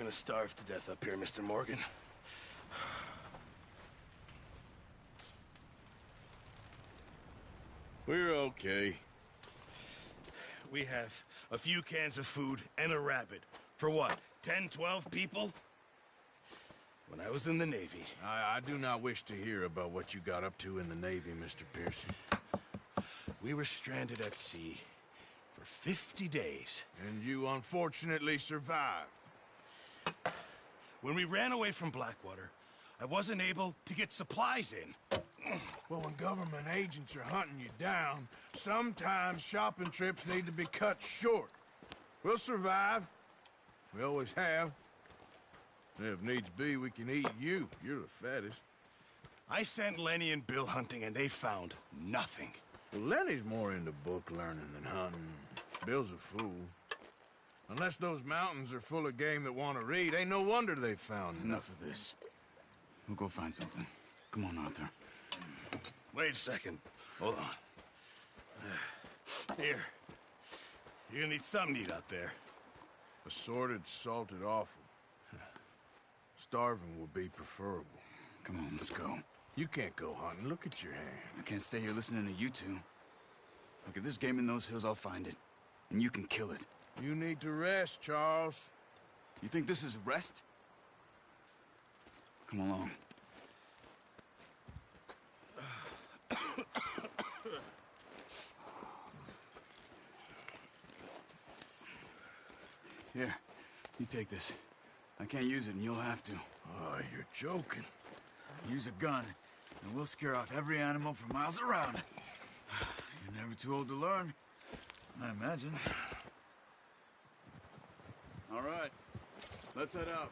gonna starve to death up here, Mr. Morgan. We're okay. We have a few cans of food and a rabbit. For what, 10, 12 people? When I was in the Navy... I do not wish to hear about what you got up to in the Navy, Mr. Pearson. We were stranded at sea for 50 days. And you unfortunately survived. When we ran away from Blackwater, I wasn't able to get supplies in. Well, when government agents are hunting you down, sometimes shopping trips need to be cut short. We'll survive. We always have. If needs be, we can eat you. You're the fattest. I sent Lenny and Bill hunting, and they found nothing. Well, Lenny's more into book learning than hunting. Bill's a fool. Unless those mountains are full of game that want to read, ain't no wonder they found Enough of this. We'll go find something. Come on, Arthur. Wait a second. Hold on. Here. You're gonna need something to eat out there. Assorted, salted offal. Starving would be preferable. Come on, let's go. You can't go hunting. Look at your hand. I can't stay here listening to you two. Look, if there's game in those hills, I'll find it. And you can kill it. You need to rest, Charles. You think this is rest? Come along. Here, you take this. I can't use it, and you'll have to. Oh, you're joking. Use a gun, and we'll scare off every animal for miles around. You're never too old to learn, I imagine. All right, let's head out.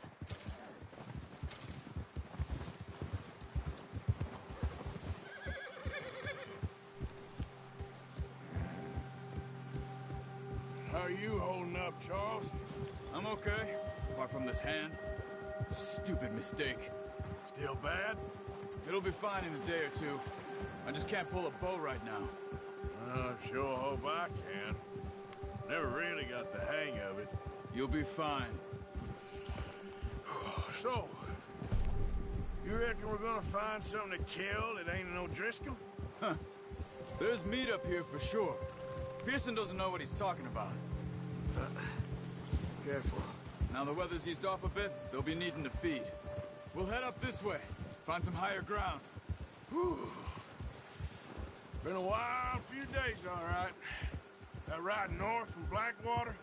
How are you holding up, Charles? I'm okay, apart from this hand. Stupid mistake. Still bad? It'll be fine in a day or two. I just can't pull a bow right now. I sure hope I can. Never really got the hang of it. You'll be fine. So, you reckon we're gonna find something to kill that ain't no Driscoll? Huh. There's meat up here for sure. Pearson doesn't know what he's talking about. Careful. Now the weather's eased off a bit, they'll be needing to feed. We'll head up this way, find some higher ground. Whew. Been a wild few days, all right. That ride north from Blackwater,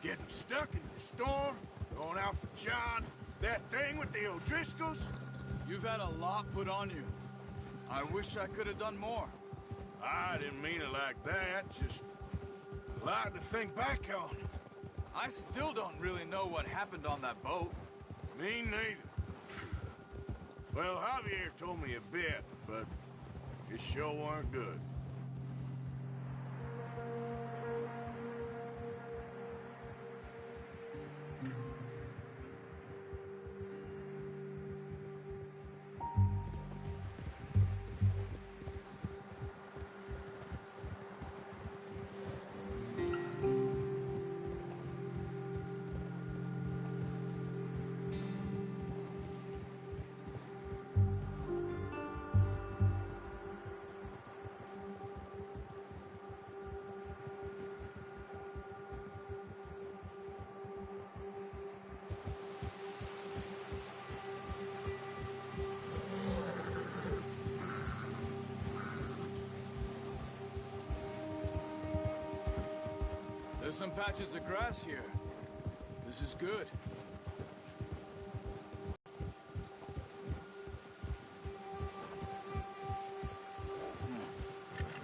getting stuck in the storm, going out for John, that thing with the O'Driscolls. You've had a lot put on you. I wish I could have done more. I didn't mean it like that, just a lot to think back on. I still don't really know what happened on that boat. Me neither. Well, Javier told me a bit, but it sure weren't good. There's some patches of grass here. This is good.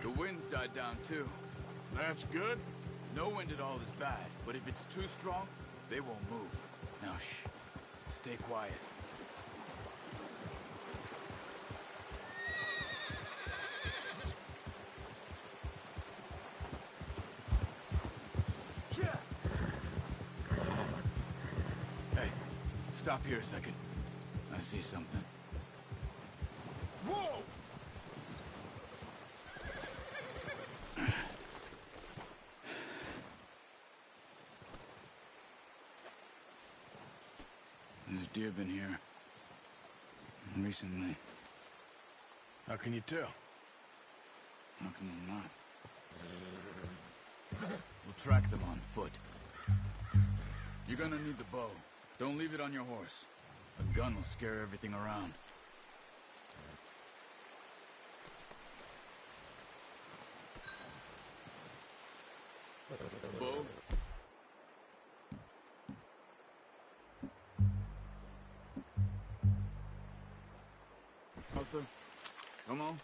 The wind's died down too. That's good. No wind at all is bad, but if it's too strong, they won't move. Now shh. Stay quiet. Hey, stop here a second. I see something. Whoa! deer been here? Recently. How can you tell? How can you not? We'll track them on foot. You're gonna need the bow. Don't leave it on your horse. A gun will scare everything around. Bow. Arthur, come on.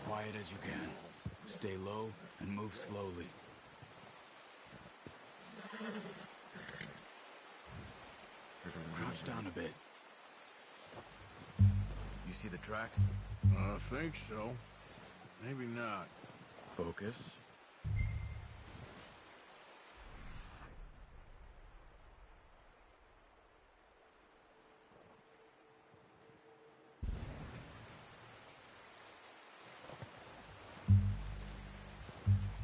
Quiet as you can. Stay low and move slowly. Crouch down a bit. You see the tracks? I think so. Maybe not. Focus.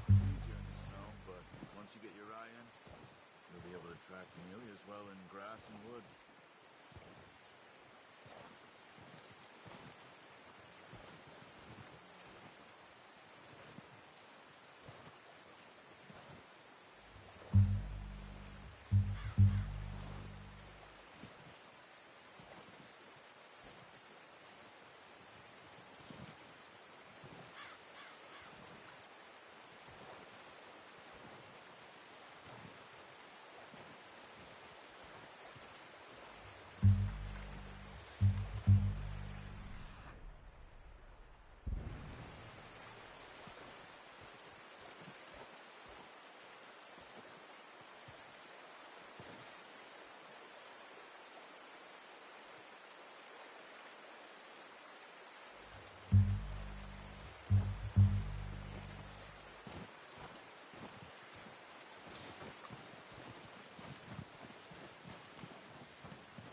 It's easier in the snow, but once you get your eye in, you'll be able to track nearly as well in grass and woods.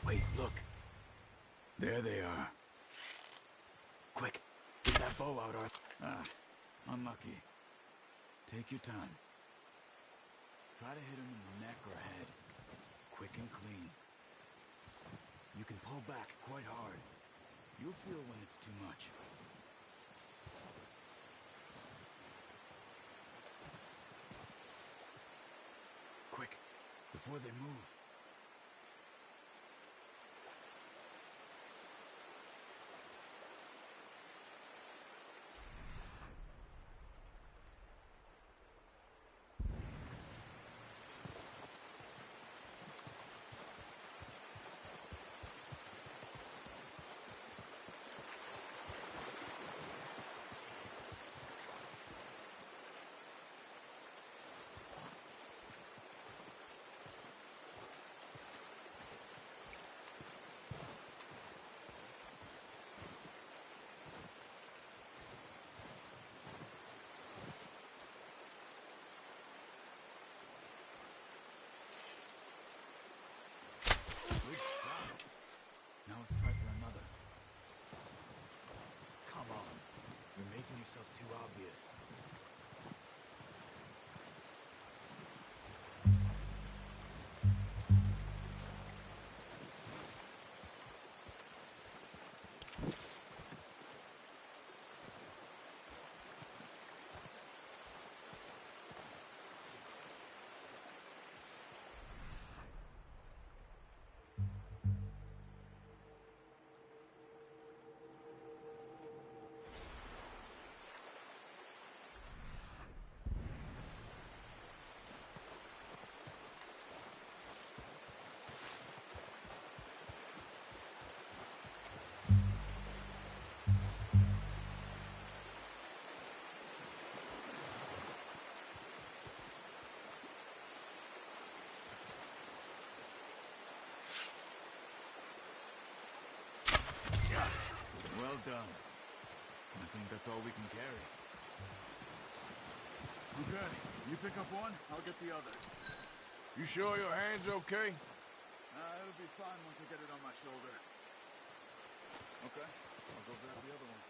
Wait, look. There they are. Quick, get that bow out, Arthur. Ah, unlucky. Take your time. Try to hit him in the neck or head. Quick and clean. You can pull back quite hard. You'll feel when it's too much. Quick, before they move. Good shot. Now let's try for another. Come on. You're making yourself too obvious. Well done. I think that's all we can carry. Okay, you pick up one, I'll get the other. You sure your hand's okay? It'll be fine once I get it on my shoulder. Okay, I'll go grab the other one.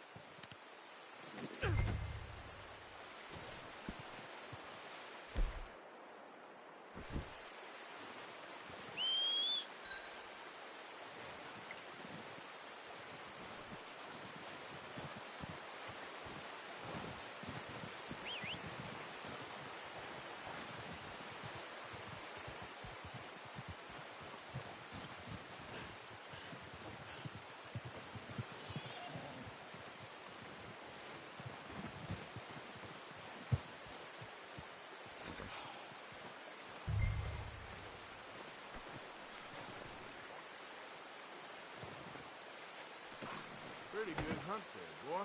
Pretty good hunt there, boy.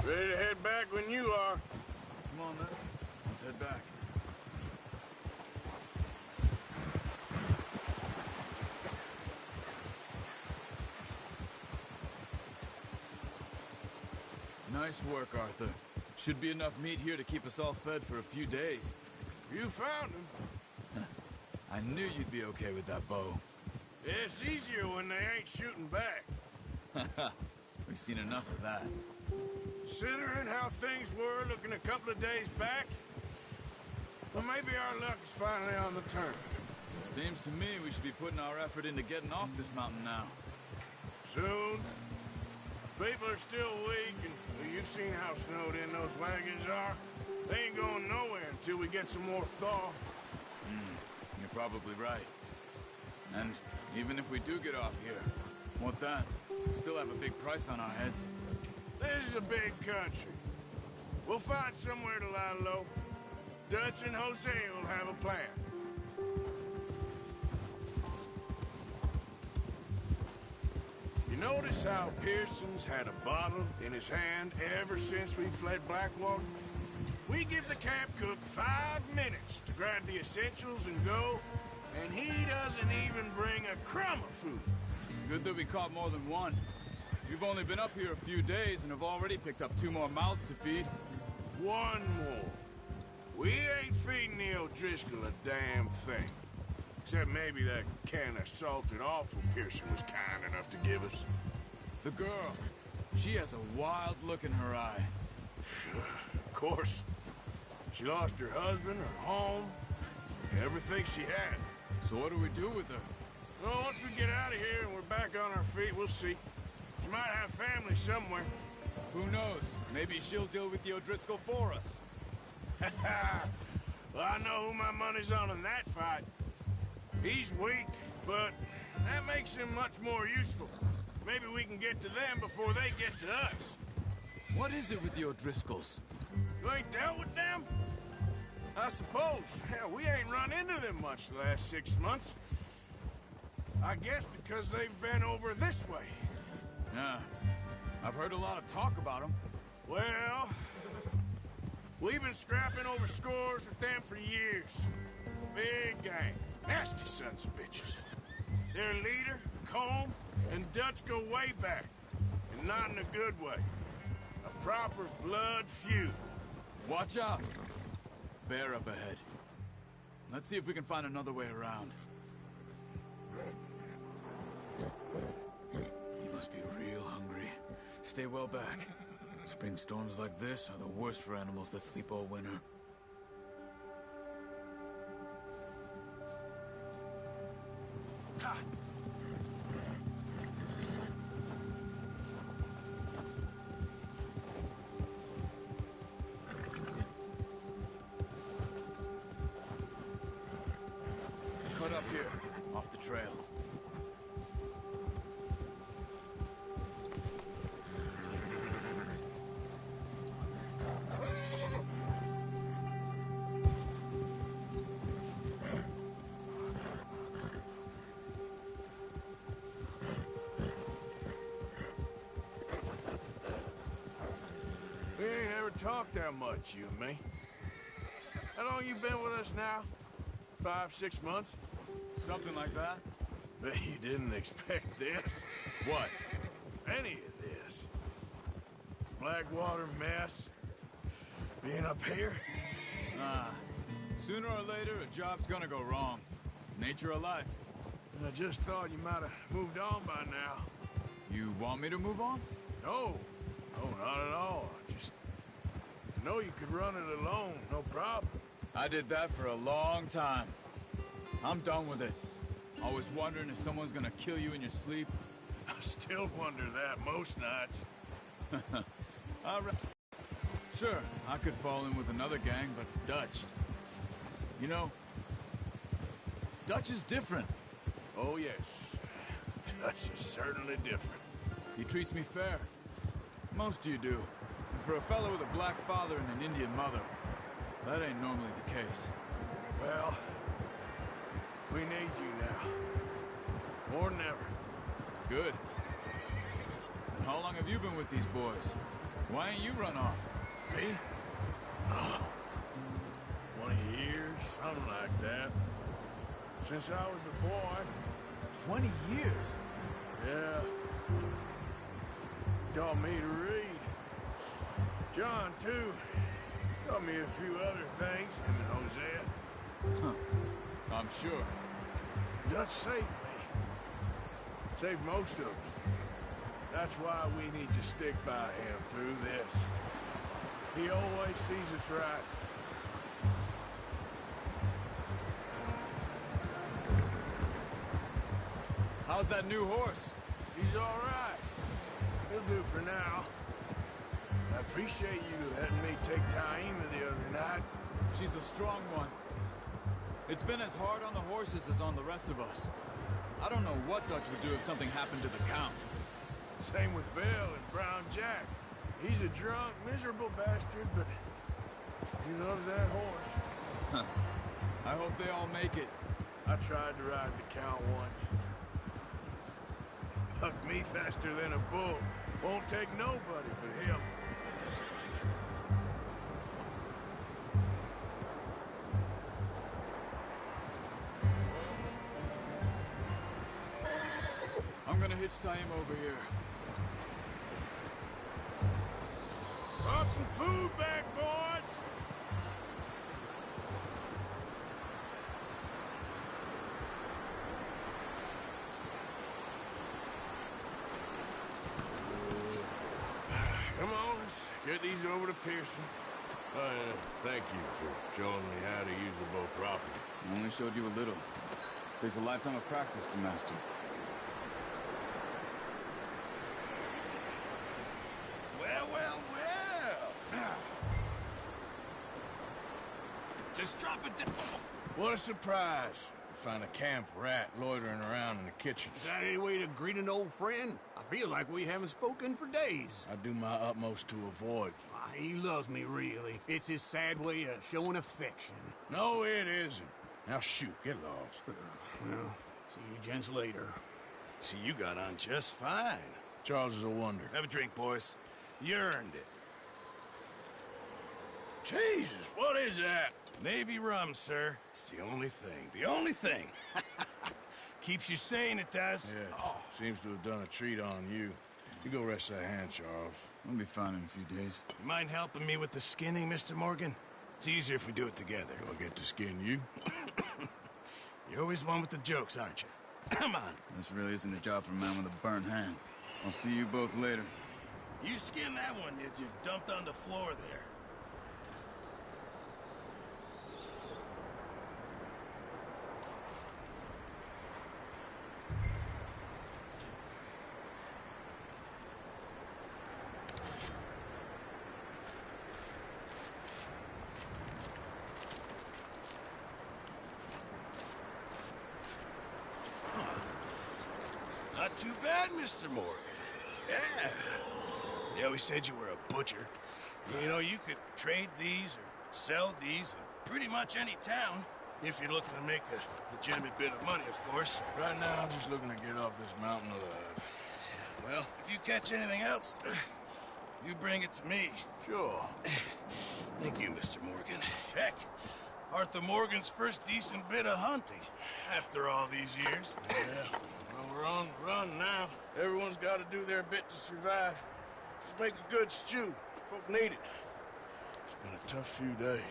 Ready to head back when you are. Come on, then. Let's head back. Nice work, Arthur. Should be enough meat here to keep us all fed for a few days. You found him. I knew you'd be okay with that bow. It's easier when they ain't shooting back. We've seen enough of that. Considering how things were looking a couple of days back, well, maybe our luck is finally on the turn. Seems to me we should be putting our effort into getting off this mountain now. Soon. People are still weak, and well, you've seen how snowed in those wagons are. They ain't going nowhere until we get some more thaw. You're probably right. And even if we do get off here, what then? We still have a big price on our heads. This is a big country. We'll find somewhere to lie low. Dutch and Jose will have a plan. You notice how Pearson's had a bottle in his hand ever since we fled Blackwater? We give the camp cook 5 minutes to grab the essentials and go, and he doesn't even bring a crumb of food. Good that we caught more than one. You've only been up here a few days and have already picked up 2 more mouths to feed. 1 more. We ain't feeding the O'Driscoll a damn thing. Except maybe that can of salted offal Pearson was kind enough to give us. The girl, she has a wild look in her eye. Of course. She lost her husband, her home, everything she had. So what do we do with her? Well, once we get out of here and we're back on our feet, we'll see. She might have family somewhere. Who knows? Maybe she'll deal with the O'Driscoll for us. Well, I know who my money's on in that fight. He's weak, but that makes him much more useful. Maybe we can get to them before they get to us. What is it with the O'Driscolls? You ain't dealt with them? I suppose. Hell, we ain't run into them much the last 6 months. I guess because they've been over this way. Yeah. I've heard a lot of talk about them. Well, we've been scrapping over scores with them for years. Big gang. Nasty sons of bitches. Their leader, Combe, and Dutch go way back. And not in a good way. A proper blood feud. Watch out! Bear up ahead. Let's see if we can find another way around. He must be real hungry. Stay well back. Spring storms like this are the worst for animals that sleep all winter. Ha! Cut up here, off the trail. We ain't ever talked that much, you and me. How long you been with us now? 5, 6 months? Something like that? Bet you didn't expect this. What? Any of this. Blackwater mess. Being up here. Ah. Sooner or later, a job's gonna go wrong. Nature of life. I just thought you might have moved on by now. You want me to move on? No. No, not at all. I know you could run it alone, no problem. I did that for a long time. I'm done with it. Always wondering if someone's gonna kill you in your sleep. I still wonder that most nights. Sure, I could fall in with another gang, but Dutch. You know, Dutch is different. Oh, yes. Dutch is certainly different. He treats me fair. Most of you do. And for a fellow with a black father and an Indian mother, that ain't normally the case. Well, we need you now. More than ever. Good. And how long have you been with these boys? Why ain't you run off? Me? Oh, 20 years, something like that. Since I was a boy. 20 years? Yeah. Taught me to read. John, too. Taught me a few other things, him and Hosea. Huh. I'm sure. Dutch saved me. Saved most of us. That's why we need to stick by him through this. He always sees us right. How's that new horse? He's all right. He'll do for now. I appreciate you letting me take Taima the other night. She's a strong one. It's been as hard on the horses as on the rest of us. I don't know what Dutch would do if something happened to the Count. Same with Bill and Brown Jack. He's a drunk, miserable bastard, but he loves that horse. Huh. I hope they all make it. I tried to ride the Count once. Bucked me faster than a bull. Won't take nobody but him. I'm gonna hitch tie him over here. Brought some food back, boys! Come on, let's get these over to Pearson. Thank you for showing me how to use the boat properly. I only showed you a little. Takes a lifetime of practice to master. Well, well, well. Just drop it down. What a surprise. Find a camp rat loitering around in the kitchen. Is that any way to greet an old friend? I feel like we haven't spoken for days. I do my utmost to avoid. He loves me, really. It's his sad way of showing affection. No, it isn't. Now shoot, get lost. Well, see you gents later. See, you got on just fine. Charles is a wonder. Have a drink, boys. You earned it. Jesus, what is that? Navy rum, sir. It's the only thing. The only thing. Keeps you sane, it does. Yeah, seems to have done a treat on you. You go rest that hand, Charles. I'll be fine in a few days. You mind helping me with the skinning, Mr. Morgan? It's easier if we do it together. Do I get to skin you? You're always one with the jokes, aren't you? Come on. This really isn't a job for a man with a burnt hand. I'll see you both later. You skinned that one, did you? Dumped on the floor there. Not too bad, Mr. Morgan. Yeah. They always said you were a butcher. You know, you could trade these or sell these in pretty much any town, if you're looking to make a legitimate bit of money, of course. Right now, I'm just looking to get off this mountain alive. Well, if you catch anything else, you bring it to me. Sure. Thank you, Mr. Morgan. Heck, Arthur Morgan's first decent bit of hunting, after all these years. Yeah. Well, we're on the run now. Everyone's got to do their bit to survive. Just make a good stew. Folk need it. It's been a tough few days.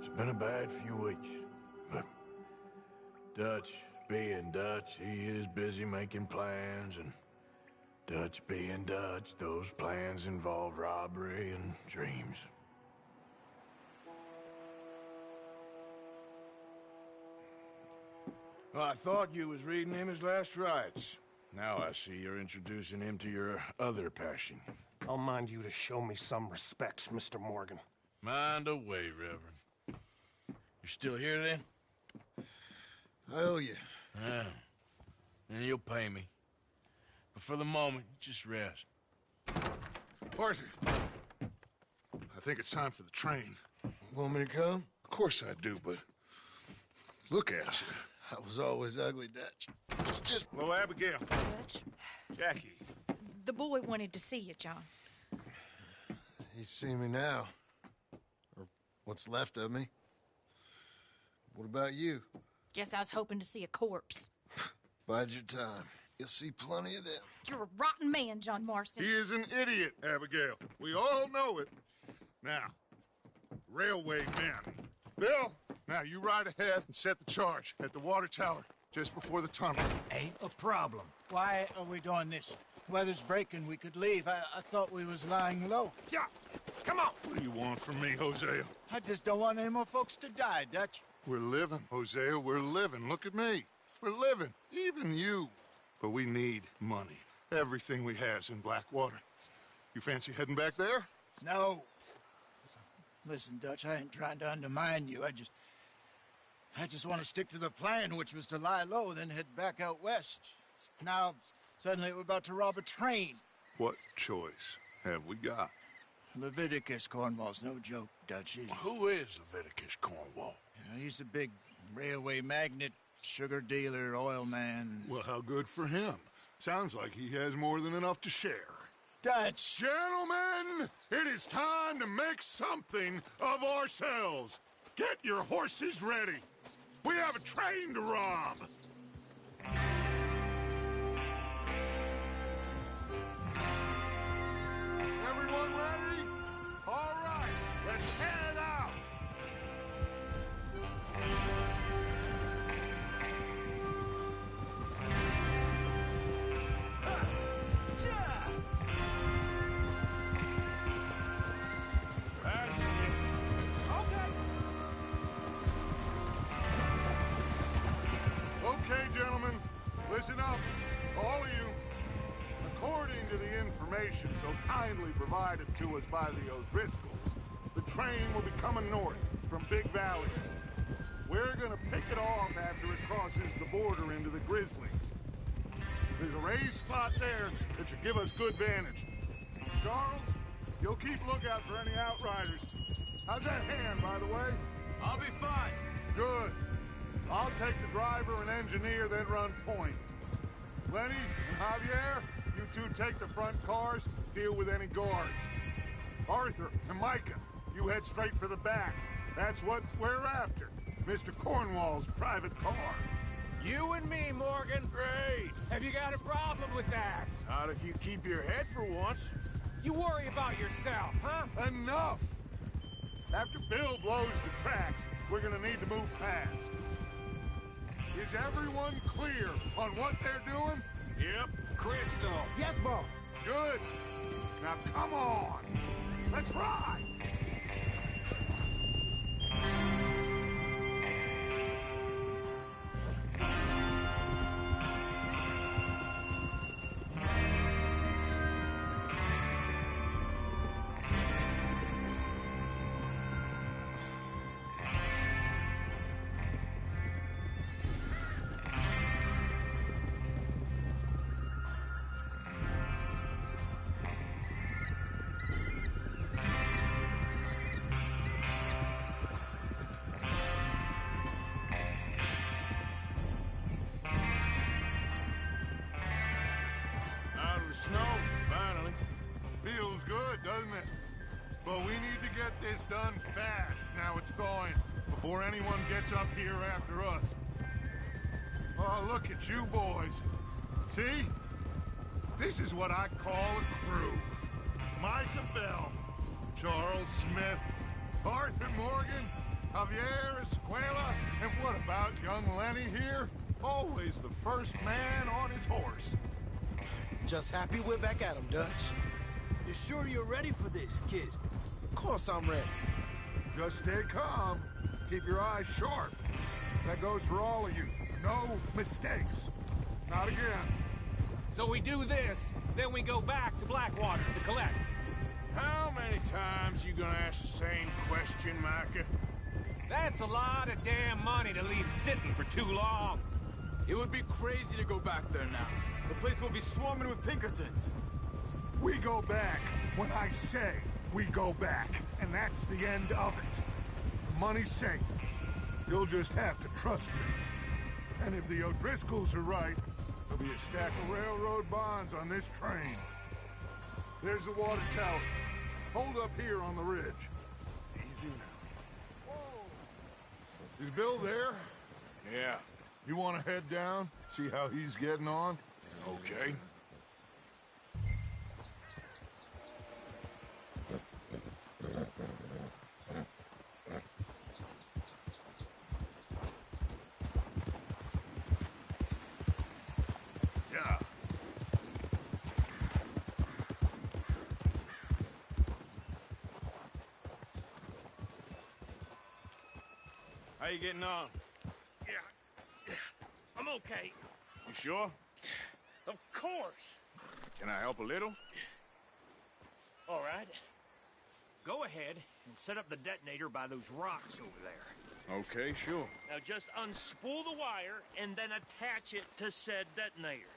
It's been a bad few weeks, but Dutch being Dutch, he is busy making plans, and Dutch being Dutch, those plans involve robbery and dreams. Well, I thought you was reading him his last rites. Now I see you're introducing him to your other passion. I'll mind you to show me some respect, Mr. Morgan. Mind away, Reverend. You still here, then? I owe you. Yeah. And you'll pay me. But for the moment, just rest. Arthur, I think it's time for the train. Want me to come? Of course I do, but look at you. I was always ugly, Dutch. It's just... Hello, Abigail. Dutch, Jackie. the boy wanted to see you, John. He's seen me now. Or what's left of me. What about you? Guess I was hoping to see a corpse. Bide your time. You'll see plenty of them. You're a rotten man, John Marston. He is an idiot, Abigail. We all know it. Now, railway men. Bill, now you ride ahead and set the charge at the water tower just before the tunnel. Ain't a problem. Why are we doing this? Weather's breaking. We could leave. I thought we was lying low. Yeah, come on. What do you want from me, Hosea? I just don't want any more folks to die, Dutch. We're living, Hosea. We're living. Look at me. We're living. Even you. But we need money. Everything we has in Blackwater. You fancy heading back there? No. Listen, Dutch, I ain't trying to undermine you. I just want to stick to the plan, which was to lie low, then head back out west. Now, suddenly we're about to rob a train. What choice have we got? Leviticus Cornwall's no joke, Dutch. Who is Leviticus Cornwall? He's a big railway magnate, sugar dealer, oil man. Well, how good for him. Sounds like he has more than enough to share. Dutch! Gentlemen, it is time to make something of ourselves. Get your horses ready. We have a train to rob. Everyone ready? All right, let's head out. Okay, gentlemen, listen up, all of you. According to the information so kindly provided to us by the O'Driscolls, the train will be coming north from Big Valley. We're gonna pick it off after it crosses the border into the Grizzlies. There's a raised spot there that should give us good vantage. Charles, you'll keep lookout for any outriders. How's that hand, by the way? I'll be fine. Good. I'll take the driver and engineer, then run point. Lenny and Javier, you two take the front cars, deal with any guards. Arthur and Micah, you head straight for the back. That's what we're after. Mr. Cornwall's private car. You and me, Morgan. Great. Have you got a problem with that? Not if you keep your head for once. You worry about yourself, huh? Enough! After Bill blows the tracks, we're gonna need to move fast. Is everyone clear on what they're doing? Yep. Crystal. Yes, boss. Good. Now come on. Let's ride. Out of the snow, finally. Feels good, doesn't it? But we need to get this done fast. Now it's thawing, before anyone gets up here after us. Oh, look at you boys. See? This is what I call a crew. Micah Bell, Charles Smith, Arthur Morgan, Javier Escuela, and what about young Lenny here? Always the first man on his horse. Just happy we're back at 'em, Dutch. You sure you're ready for this, kid? Of course I'm ready. Just stay calm. Keep your eyes sharp. That goes for all of you. No mistakes. Not again. So we do this, then we go back to Blackwater to collect. How many times you gonna ask the same question, Micah? That's a lot of damn money to leave sitting for too long. It would be crazy to go back there now. The place will be swarming with Pinkertons. We go back when I say we go back, and that's the end of it. The money's safe. You'll just have to trust me. And if the O'Driscolls are right, there'll be a stack of railroad bonds on this train. There's the water tower. Hold up here on the ridge. Easy now. Whoa. Is Bill there? Yeah. You want to head down, see how he's getting on? Okay. Yeah. How you getting on? Yeah. I'm okay. You sure? Of course. Can I help a little? All right. Go ahead and set up the detonator by those rocks over there. Okay, sure. Now just unspool the wire and then attach it to said detonator.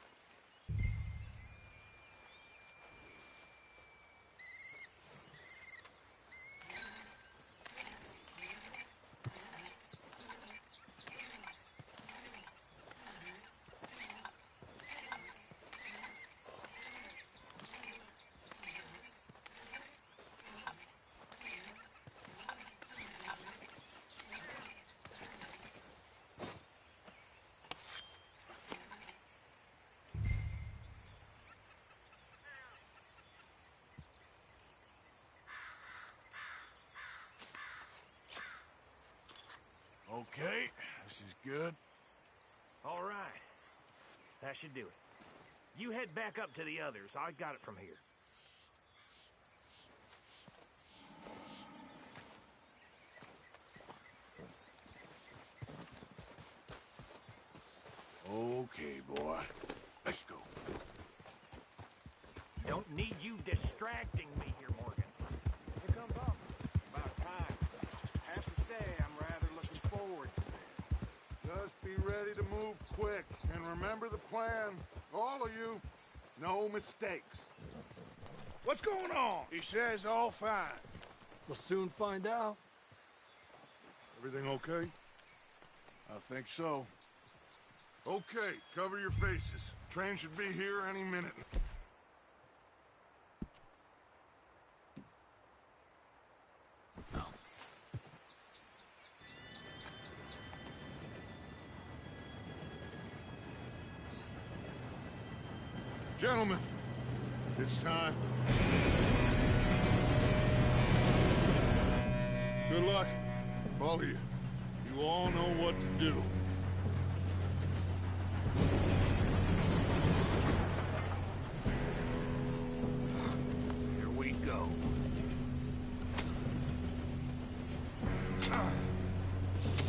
Okay, this is good. All right. That should do it. You head back up to the others. I got it from here. Okay, boy. Let's go. Don't need you distracting me here, Morgan. Here comes up. About time. I have to say, I'm rather looking forward to this. Just be ready to move quick, and remember the plan. All of you, no mistakes. What's going on? He says all fine. We'll soon find out. Everything okay? I think so. Okay, cover your faces. Train should be here any minute. Gentlemen, it's time. Good luck, all of you. You all know what to do. Here we go.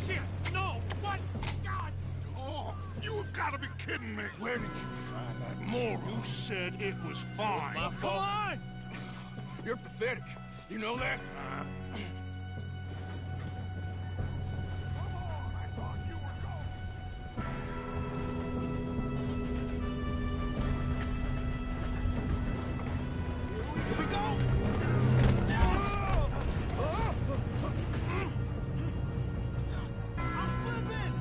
Shit! No! What? God! Oh, you have got to be kidding me. Where did you find that moron? You said it was fine. My Come fault. on! You're pathetic. You know that? Here we go! I'm flipping!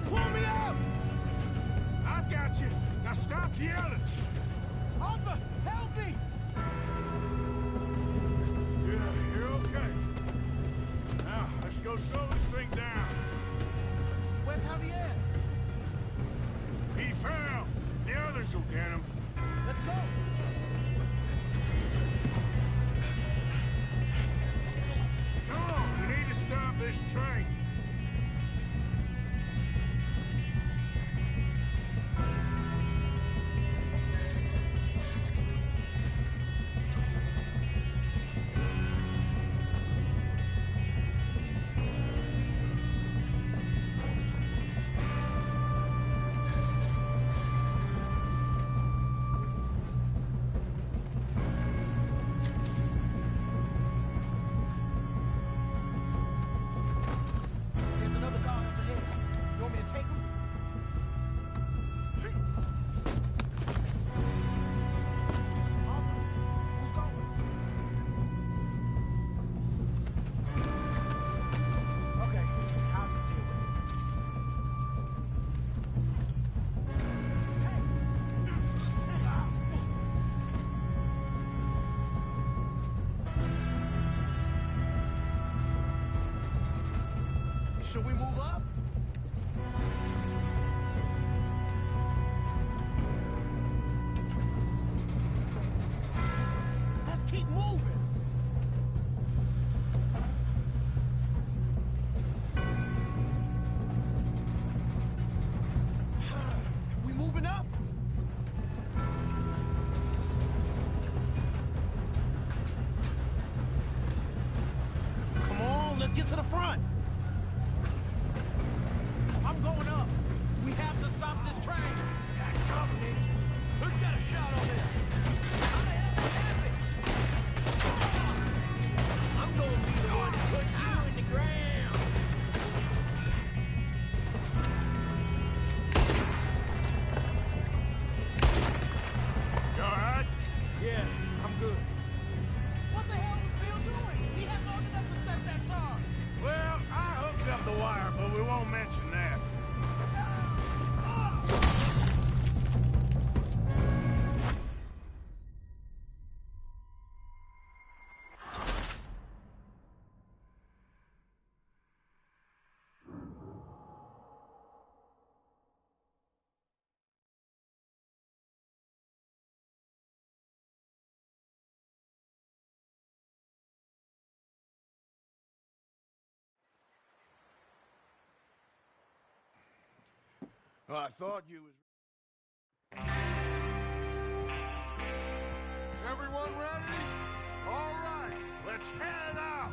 Pull me up! I've got you. Now stop yelling. Arthur, help me! Yeah, you're okay. Now, let's go slow this thing down. Where's Javier? He fell. The others will get him. Let's go! Come on, we need to stop this train. Should we move up? Let's keep moving. We moving up? Come on, let's get to the front. I'm going up. We have to stop this train. Got company. Who's got a shot on it? How the hell did that happen? I'm gonna be the one to put you in the ground. You all right? Yeah, I'm good. What the hell was Bill doing? He had long enough to set that charge. Well, I hooked up the wire, but we won't mention that. Well, I thought you was... Everyone ready? All right, let's head out.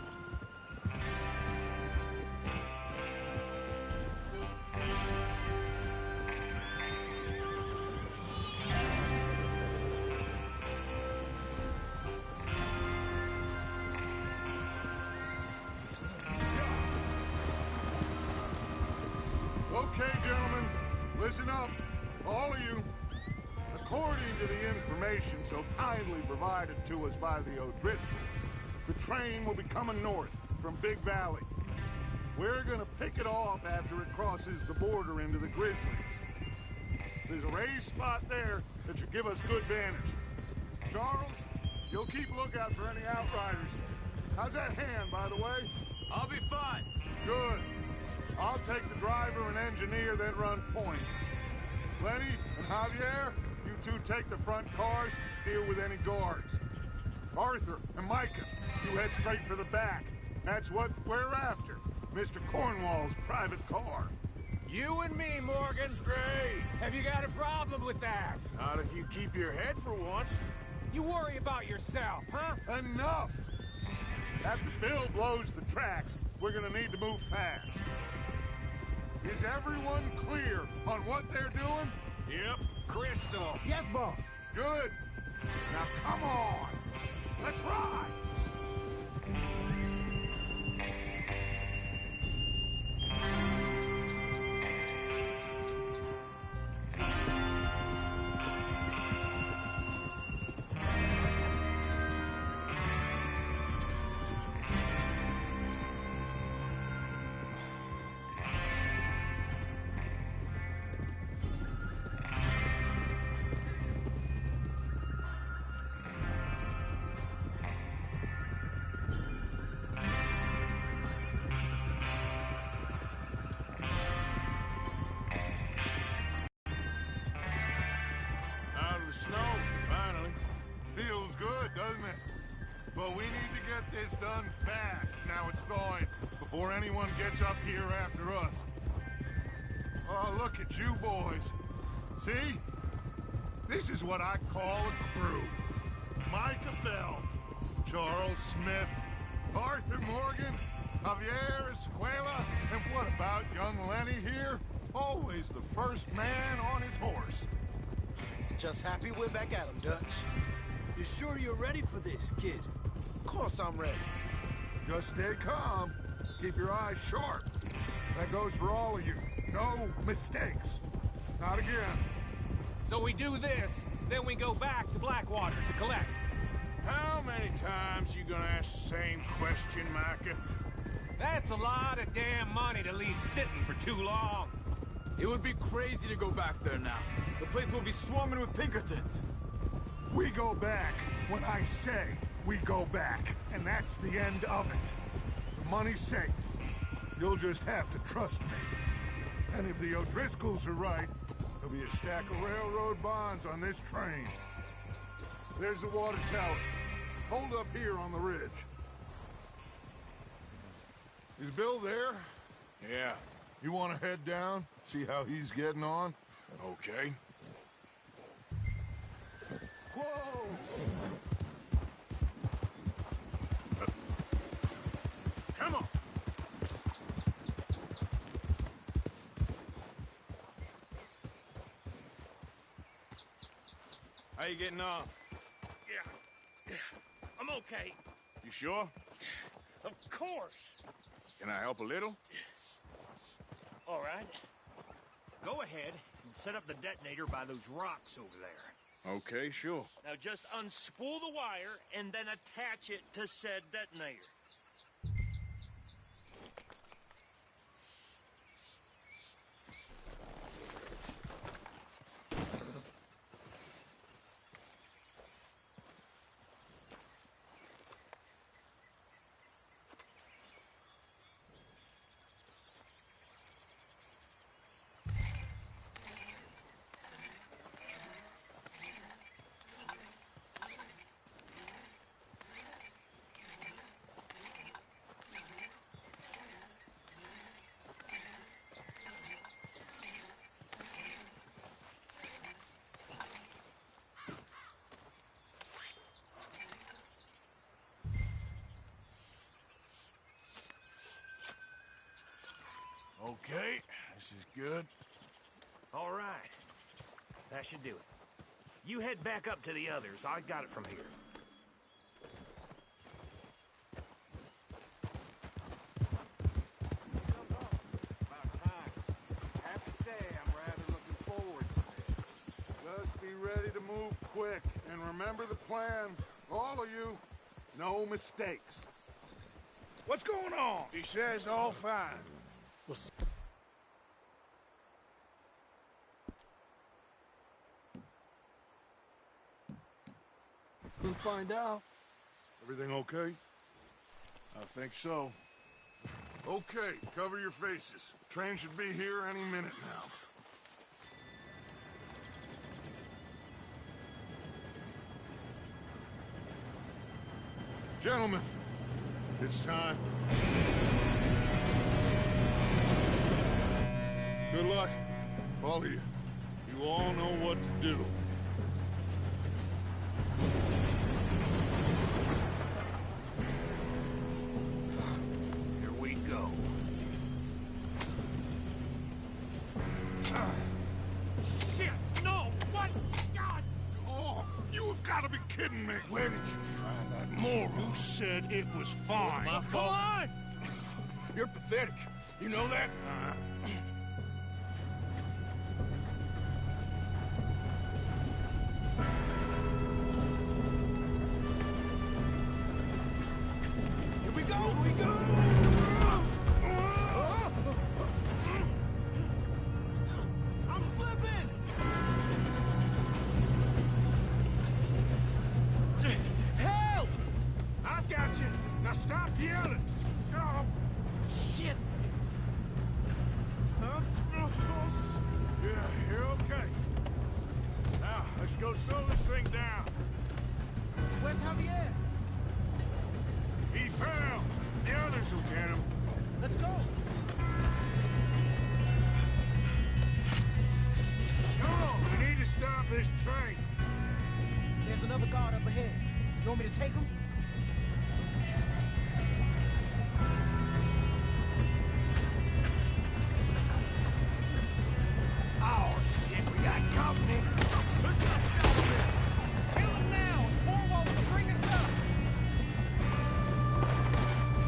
Okay, gentlemen, listen up, all of you. According to the information so kindly provided to us by the O'Driscolls, the train will be coming north from Big Valley. We're gonna pick it off after it crosses the border into the Grizzlies. There's a raised spot there that should give us good vantage. Charles, you'll keep lookout for any outriders. How's that hand, by the way? I'll be fine. Good. I'll take the driver and engineer, then run point. Lenny and Javier, you two take the front cars, deal with any guards. Arthur and Micah, you head straight for the back. That's what we're after. Mr. Cornwall's private car. You and me, Morgan. Great. Have you got a problem with that? Not if you keep your head for once. You worry about yourself, huh? Enough! After Bill blows the tracks, we're gonna need to move fast. Is everyone clear on what they're doing? Yep. Crystal. Yes, boss. Good. Now come on. Let's ride. Out of the snow, finally. Feels good, doesn't it? But we need to get this done fast. Now it's thawing, before anyone gets up here after us. Oh, look at you boys. See? This is what I call a crew. Micah Bell, Charles Smith, Arthur Morgan, Javier Escuela, and what about young Lenny here? Always the first man on his horse. Just happy we're back at him, Dutch. You sure you're ready for this, kid? Of course I'm ready. Just stay calm. Keep your eyes sharp. That goes for all of you. No mistakes. Not again. So we do this, then we go back to Blackwater to collect. How many times you gonna ask the same question, Micah? That's a lot of damn money to leave sitting for too long. It would be crazy to go back there now. The place will be swarming with Pinkertons. We go back when I say we go back. And that's the end of it. The money's safe. You'll just have to trust me. And if the O'Driscolls are right, there'll be a stack of railroad bonds on this train. There's the water tower. Hold up here on the ridge. Is Bill there? Yeah, You want to head down? See how he's getting on? okay. Whoa! Come on. How you getting on? Yeah. I'm okay. You sure? Of course. Can I help a little? All right. Go ahead and set up the detonator by those rocks over there. Okay, sure. Now just unspool the wire and then attach it to said detonator. Okay, this is good. All right. That should do it. You head back up to the others. I got it from here. About time. I have to say, I'm rather looking forward to this. Just be ready to move quick. And remember the plan. All of you. No mistakes. What's going on? He says all fine. We'll find out. Everything okay? I think so. Okay, cover your faces. Train should be here any minute now. Gentlemen, it's time. Good luck, all of you. You all know what to do. Here we go. Shit! No! What? God! Oh, you have got to be kidding me. Where did you find that moron? Who said it was fine? My Come fault. on! You're pathetic. You know that? Here we go! Here we go! I'm slipping! Help! I've got you. Now stop yelling. Oh, shit! Yeah, you're okay. Now, let's go slow this thing down. Where's Javier? He fell. The others will get him. Let's go! Come on, we need to stop this train. There's another guard up ahead. You want me to take him? Oh, shit, we got company! Who's got a shot of it? Kill him now! Corvo will string us up!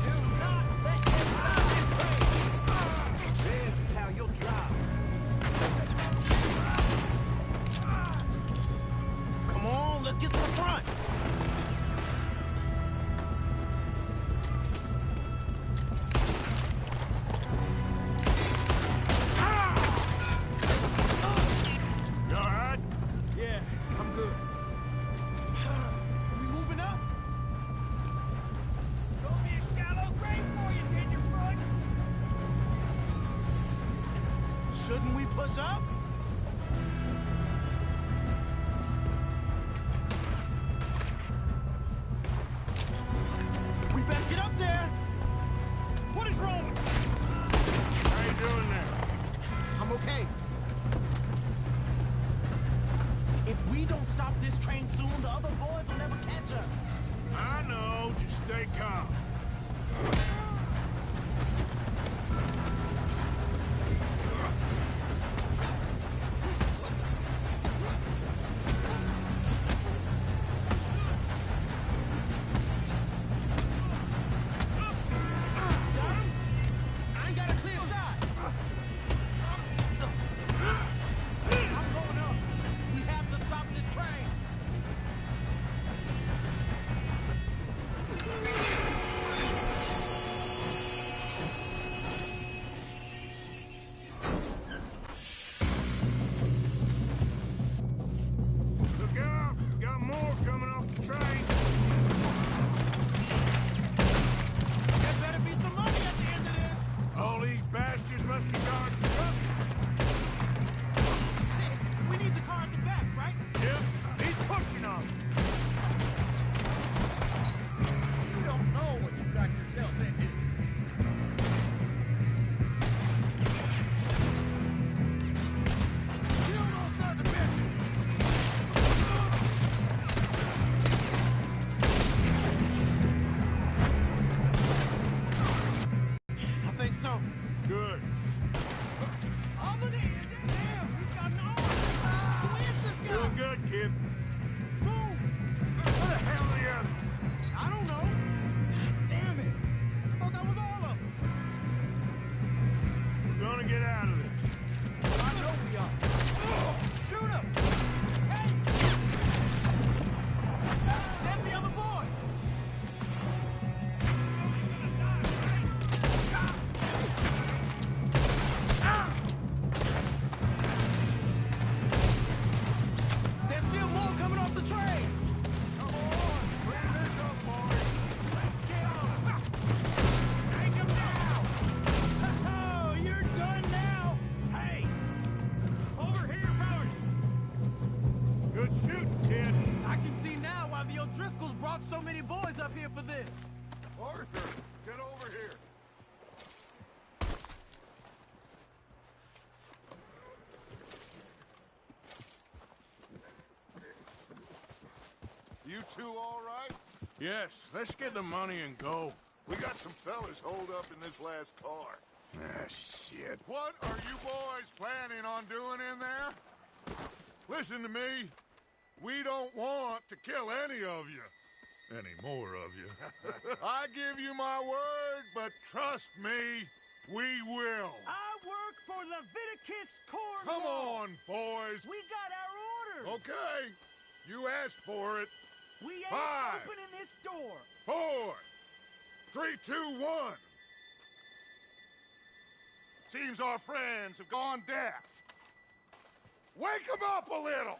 Do not let him stop this train! This is how you'll drive. Come on, let's get to the front! Shouldn't we push up? We better get up there! What is wrong with you? How you doing there? I'm okay. If we don't stop this train soon, the other boys will never catch us. I know, just stay calm. I ain't got a clear shot. I'm going up. We have to stop this train. Look out! We got more coming off the train. There better be some money at the end of this. All these bastards must be guarding something. Shit, we need the car at the back, right? Yep, he's pushing on. You don't know what you got yourself into. Kill those sons of bitches! I think so. Good. Oh, look at him! Damn, he's got an arm! Who is this guy? Doing good, kid. Who? Where the hell are the others? I don't know. God damn it! I thought that was all of them. We're gonna get out of this. I know we are. Shoot him! Hey! That's the other boys! There's still more coming off the train! Come on, bring this up, boys. Let's get on! Take him down! Oh, you're done now! Hey! Over here, fellas! Good shooting, kid. I can see now why the O'Driscolls brought so many boys up here for this. Arthur, get over here. You two all right? Yes, let's get the money and go. We got some fellas holed up in this last car. Ah, shit. What are you boys planning on doing in there? Listen to me. We don't want to kill any of you. Any more of you. I give you my word, but trust me, we will. I work for Leviticus Corps. Come on, boys. We got our orders. Okay. You asked for it. We ain't 5, opening this door. 4, 3, 2, 1. Seems our friends have gone deaf. Wake them up a little.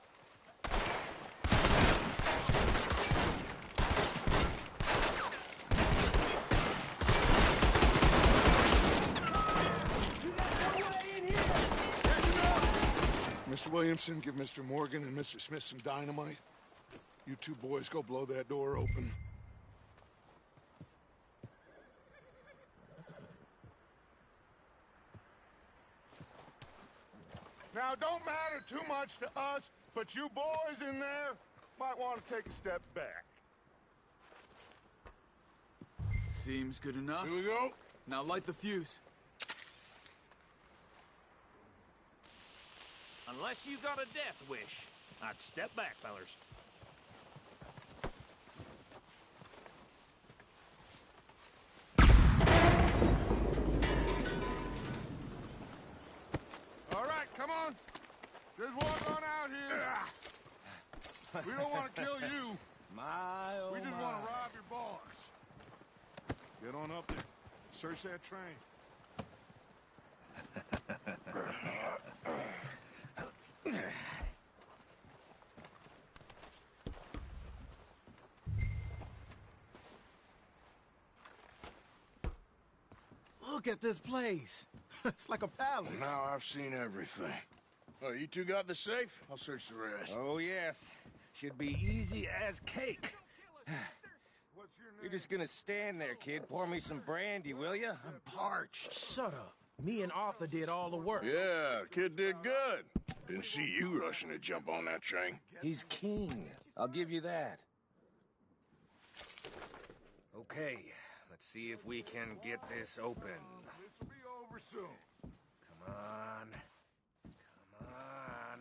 Mr. Williamson, give Mr. Morgan and Mr. Smith some dynamite. You two boys go blow that door open. Now, don't matter too much to us, but you boys in there might want to take a step back. Seems good enough. Here we go. Now light the fuse. Unless you got a death wish, I'd step back, fellers. All right, come on. Just walk on out here. We don't want to kill you. My, oh We just my. want to rob your boss. Get on up there. Search that train. Look at this place. It's like a palace. Now I've seen everything. Oh, you two got the safe? I'll search the rest. Oh, yes. Should be easy as cake. What's your name? You're just gonna stand there, kid. Pour me some brandy, will you? I'm parched. Shut up. Me and Arthur did all the work. Yeah, kid did good. Didn't see you rushing to jump on that train. He's keen. I'll give you that. Okay, let's see if we can get this open. This'll be over soon. Come on. Come on.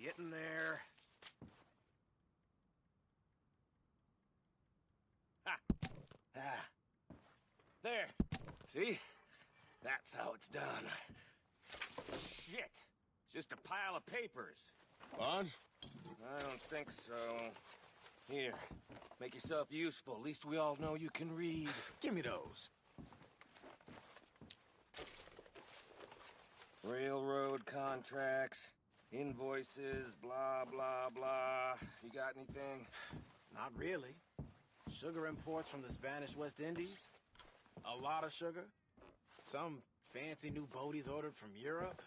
Get in there. Ha! Ah. There. See? That's how it's done. Shit. It's just a pile of papers. Bonds? I don't think so. Here. Make yourself useful. At least we all know you can read. Give me those. Railroad contracts, invoices, blah, blah, blah. You got anything? Not really. Sugar imports from the Spanish West Indies. A lot of sugar. Some fancy new boat he's ordered from Europe.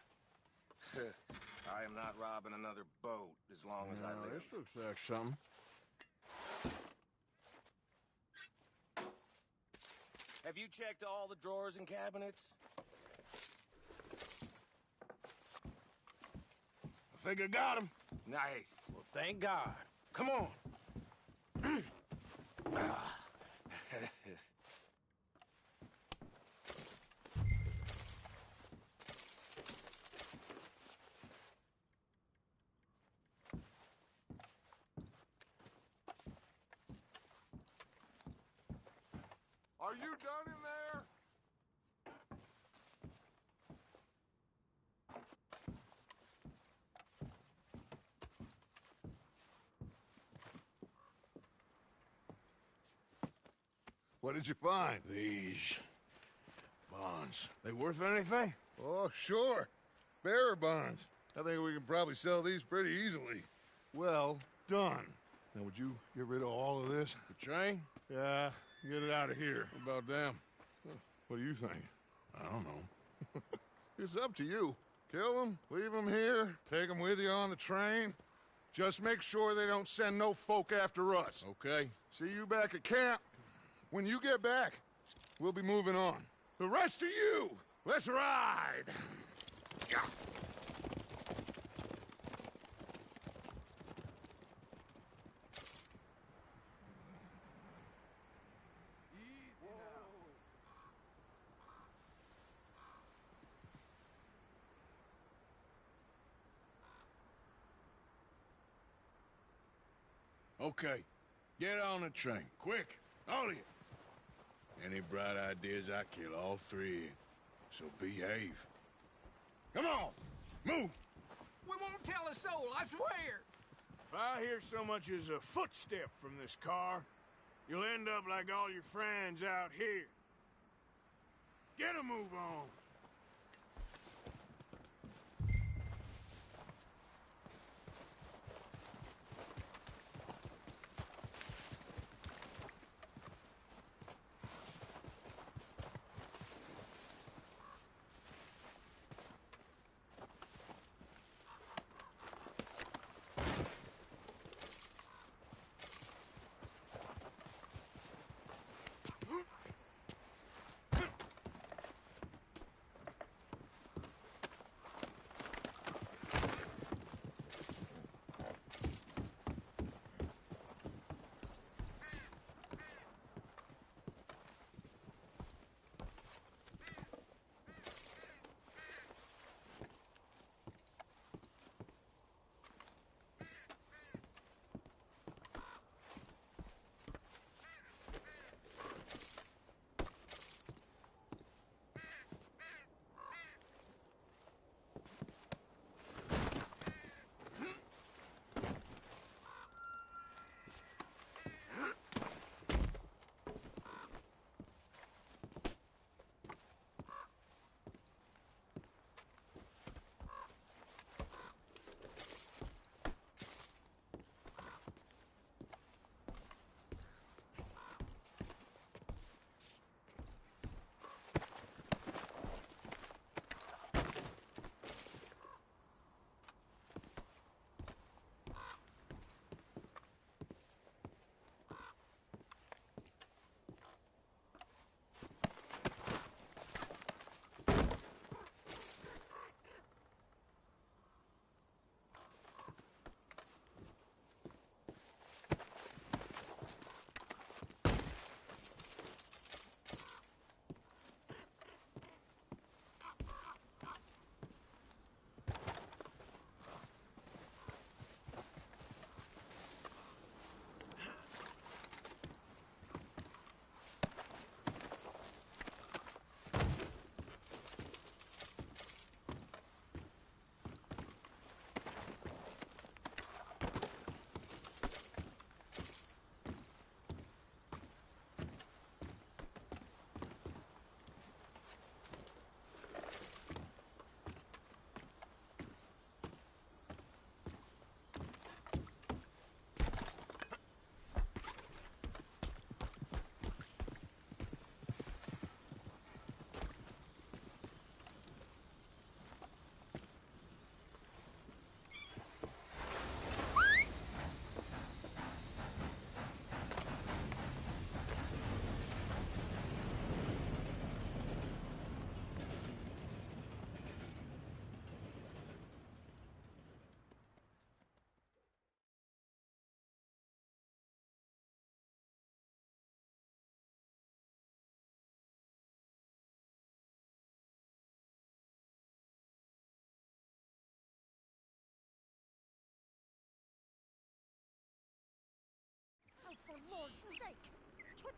I am not robbing another boat as long as I live. This looks like something. Have you checked all the drawers and cabinets? I think I got him. Nice. Well, thank God. Come on. Are you done in there? What did you find? These bonds. They worth anything? Oh, sure. Bearer bonds. I think we can probably sell these pretty easily. Well done. Now, would you get rid of all of this? The train? Yeah, get it out of here. What about them? What do you think? I don't know. It's up to you. Kill them, leave them here, take them with you on the train. Just make sure they don't send no folk after us. Okay. See you back at camp. When you get back, we'll be moving on. The rest of you, let's ride! Yeah. Okay. Get on the train. Quick. All of you. Any bright ideas, I kill all three of you. So behave. Come on! Move! We won't tell a soul, I swear. If I hear so much as a footstep from this car, you'll end up like all your friends out here. Get a move on!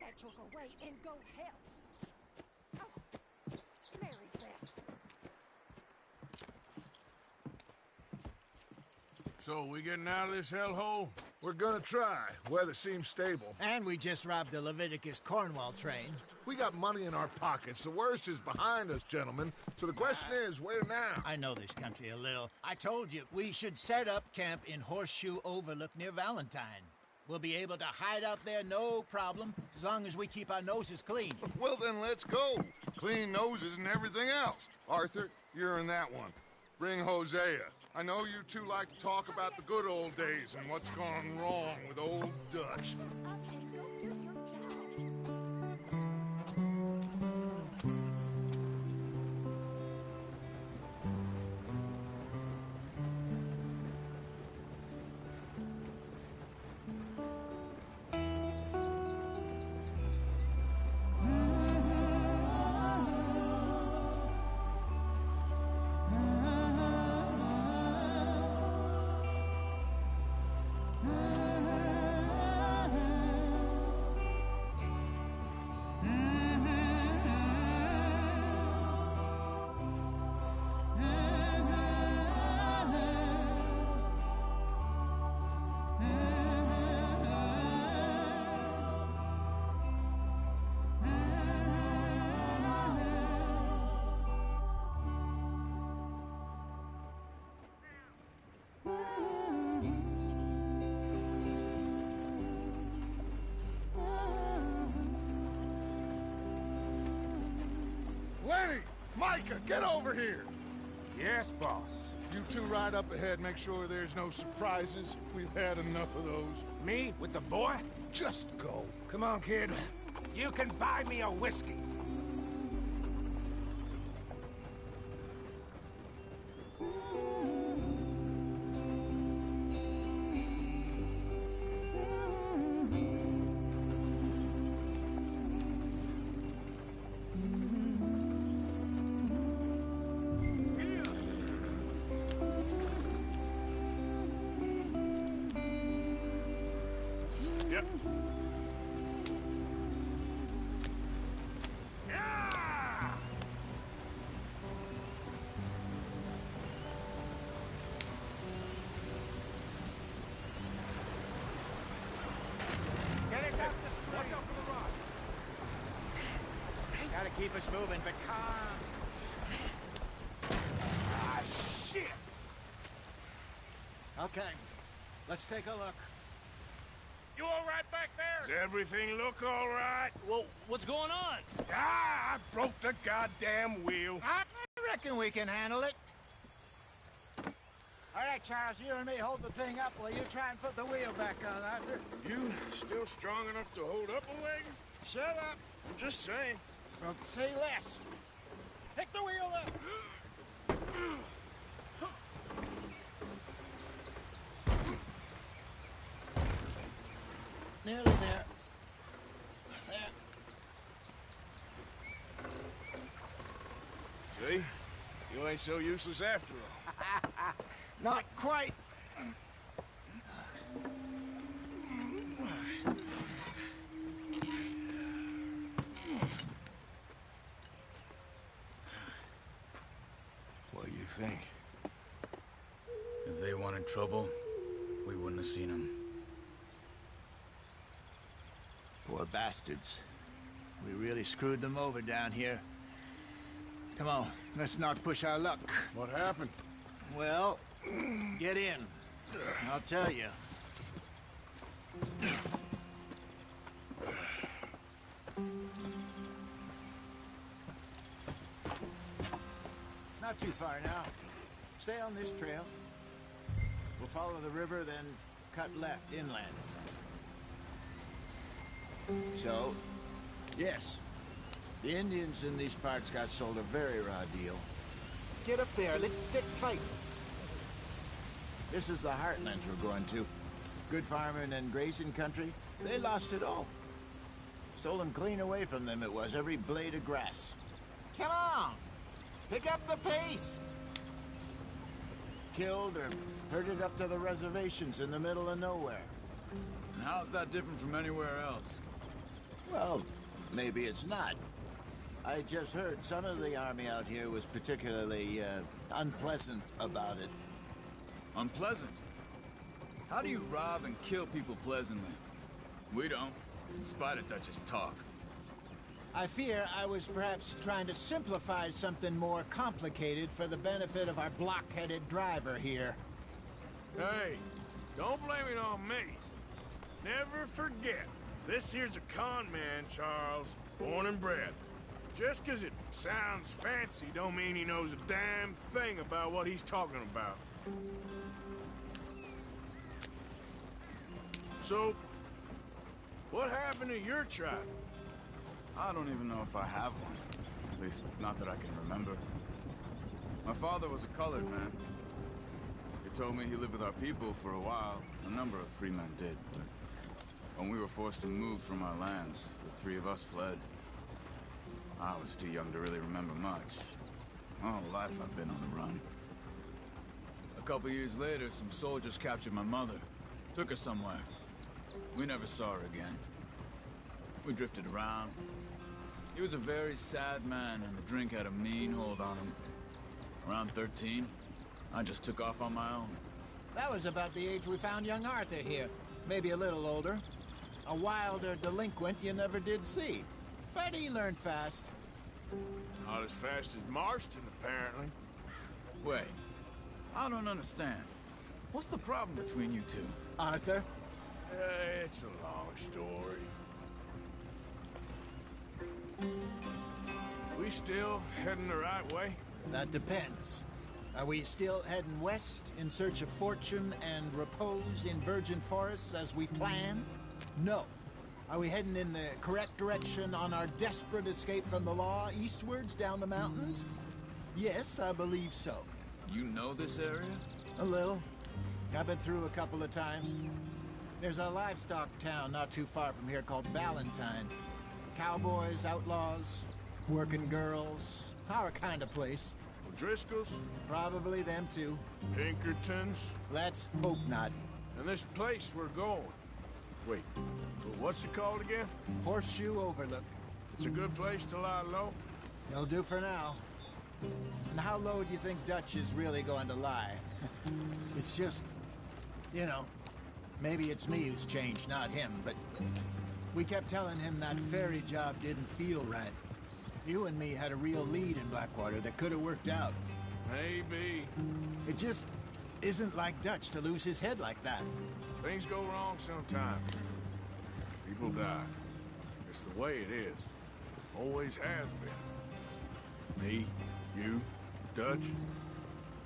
that book away and go help. Oh, Mary Beth. So, we getting out of this hellhole? We're gonna try. Weather seems stable. And we just robbed the Leviticus Cornwall train. We got money in our pockets. The worst is behind us, gentlemen. So the question is, where now? I know this country a little. I told you, we should set up camp in Horseshoe Overlook near Valentine. We'll be able to hide out there, no problem, as long as we keep our noses clean. Well, then let's go. Clean noses and everything else. Arthur, you're in that one. Bring Hosea. I know you two like to talk about the good old days and what's gone wrong with old Dutch. Lenny! Micah, get over here! Yes, boss. You two ride up ahead, make sure there's no surprises. We've had enough of those. Me with the boy? Just go. Come on, kid. You can buy me a whiskey. Yep. Get us out the street. Watch out for the rock. Gotta keep us moving, but calm. Ah, shit! Okay, let's take a look. You all right back there? Does everything look all right? Well, what's going on? Ah, I broke the goddamn wheel. I reckon we can handle it. All right, Charles, you and me hold the thing up while you try and put the wheel back on, Arthur. You still strong enough to hold up a wagon? Shut up. I'm just saying. Well, say less. Pick the wheel up. Nearly there. There. See? You ain't so useless after all. Not quite. What do you think? If they wanted trouble, we wouldn't have seen them. Poor bastards. We really screwed them over down here. Come on, let's not push our luck. What happened? Well, get in. I'll tell you. Not too far now. Stay on this trail. We'll follow the river, then cut left inland. So, yes, the Indians in these parts got sold a very raw deal. Get up there, let's stick tight. This is the heartlands we're going to. Good farming and grazing country, they lost it all. Stolen clean away from them it was, every blade of grass. Come on, pick up the pace. Killed or herded up to the reservations in the middle of nowhere. And how's that different from anywhere else? Well, maybe it's not. I just heard some of the army out here was particularly, unpleasant about it. Unpleasant? How do you rob and kill people pleasantly? We don't, in spite of Dutch's talk. I fear I was perhaps trying to simplify something more complicated for the benefit of our blockheaded driver here. Hey, don't blame it on me. Never forget, this here's a con man, Charles, born and bred. Just 'cause it sounds fancy don't mean he knows a damn thing about what he's talking about. So, what happened to your tribe? I don't even know if I have one. At least, not that I can remember. My father was a colored man. He told me he lived with our people for a while. A number of free men did, but when we were forced to move from our lands, the three of us fled. I was too young to really remember much. My whole life I've been on the run. A couple years later, some soldiers captured my mother. Took her somewhere. We never saw her again. We drifted around. He was a very sad man, and the drink had a mean hold on him. Around 13, I just took off on my own. That was about the age we found young Arthur here. Maybe a little older. A wilder delinquent you never did see. But he learned fast. Not as fast as Marston, apparently. Wait, I don't understand. What's the problem between you two? Arthur? It's a long story. We still heading the right way? That depends. Are we still heading west in search of fortune and repose in virgin forests as we planned? No. Are we heading in the correct direction on our desperate escape from the law eastwards down the mountains? Yes, I believe so. You know this area? A little. I've been through a couple of times. There's a livestock town not too far from here called Valentine. Cowboys, outlaws, working girls, our kind of place. O'Driscoll's? Probably them too. Pinkertons? Let's hope not. And this place we're going. Wait, what's it called again? Horseshoe Overlook. It's a good place to lie low? It'll do for now. And how low do you think Dutch is really going to lie? It's just, you know, maybe it's me who's changed, not him, but we kept telling him that ferry job didn't feel right. You and me had a real lead in Blackwater that could have worked out. Maybe. It just isn't like Dutch to lose his head like that. Things go wrong sometimes. People die. It's the way it is. Always has been. Me, you, Dutch.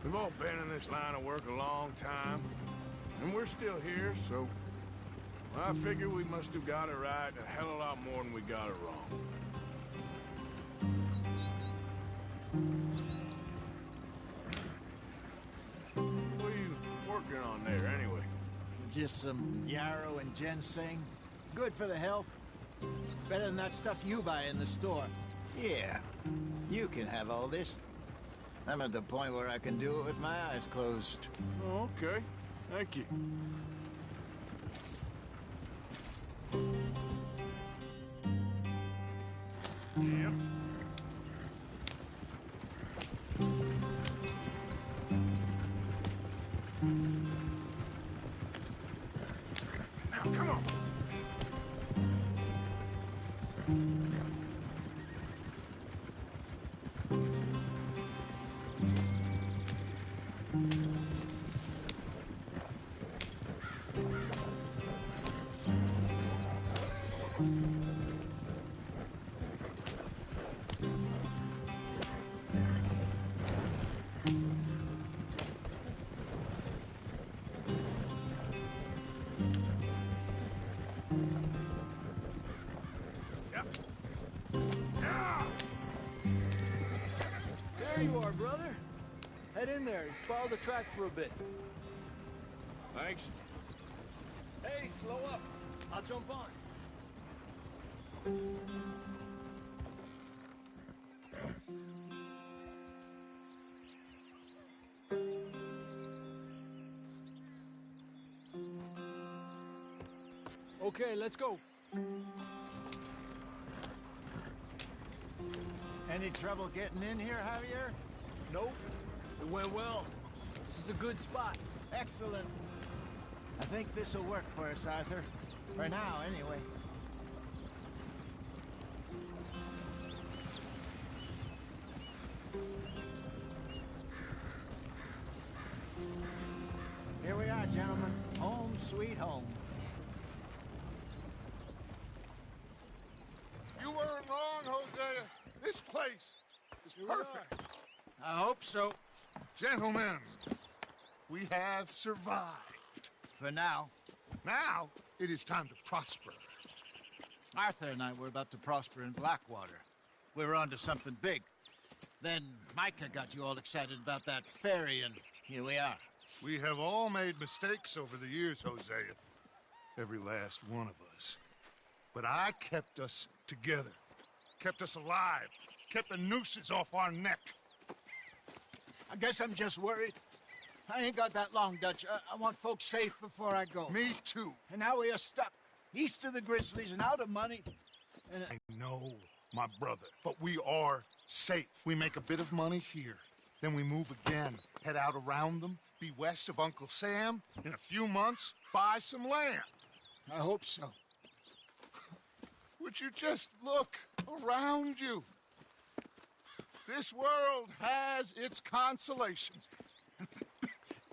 We've all been in this line of work a long time. And we're still here, so... I figure we must have got it right a hell of a lot more than we got it wrong. What are you working on there, anyway? Just some yarrow and ginseng. Good for the health. Better than that stuff you buy in the store. Yeah, you can have all this. I'm at the point where I can do it with my eyes closed. Oh, okay. Thank you. Yeah. Now, come on. There you are, brother. Head in there and follow the track for a bit. Thanks. Hey, slow up. I'll jump on. Okay, let's go. Any trouble getting in here, Javier? Nope. It went well. This is a good spot. Excellent. I think this'll work for us, Arthur. For now, anyway. Here we are, gentlemen. Home sweet home. You weren't wrong, Hosea. This place is perfect. I hope so. Gentlemen, we have survived. For now. Now, it is time to prosper. Arthur and I were about to prosper in Blackwater. We were onto something big. Then Micah got you all excited about that ferry, and here we are. We have all made mistakes over the years, Hosea. Every last one of us. But I kept us together. Kept us alive. Kept the nooses off our neck. I guess I'm just worried. I ain't got that long, Dutch. I want folks safe before I go. Me too. And now we are stuck. East of the Grizzlies and out of money. And I know, my brother, but we are safe. We make a bit of money here. Then we move again. Head out around them. Be west of Uncle Sam. In a few months, buy some land. I hope so. Would you just look around you? This world has its consolations.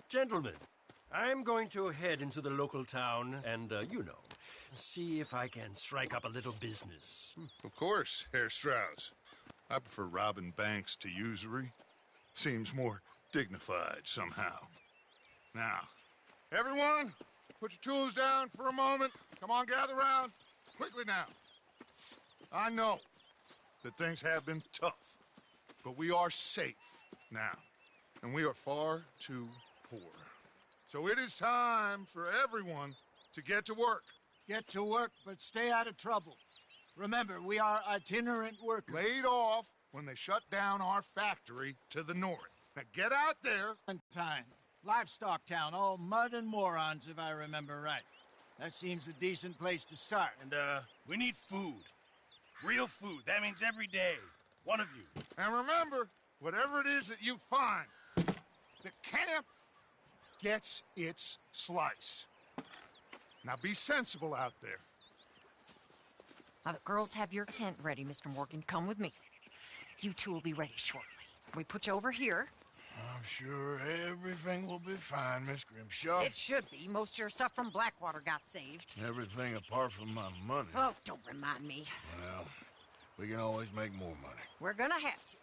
Gentlemen, I'm going to head into the local town and, see if I can strike up a little business. Of course, Herr Strauss. I prefer robbing banks to usury. Seems more dignified somehow. Now, everyone, put your tools down for a moment. Come on, gather round. Quickly now. I know that things have been tough, but we are safe now, and we are far too poor. So it is time for everyone to get to work. Get to work, but stay out of trouble. Remember, we are itinerant workers. Laid off when they shut down our factory to the north. Now get out there. Time. Livestock town, all mud and morons, if I remember right. That seems a decent place to start. And, we need food. Real food. That means every day. One of you. And remember, whatever it is that you find, the camp gets its slice. Now be sensible out there. Now, the girls have your tent ready, Mr. Morgan. Come with me. You two will be ready shortly. We put you over here. I'm sure everything will be fine, Miss Grimshaw. It should be. Most of your stuff from Blackwater got saved. Everything apart from my money. Oh, don't remind me. Well, we can always make more money. We're gonna have to.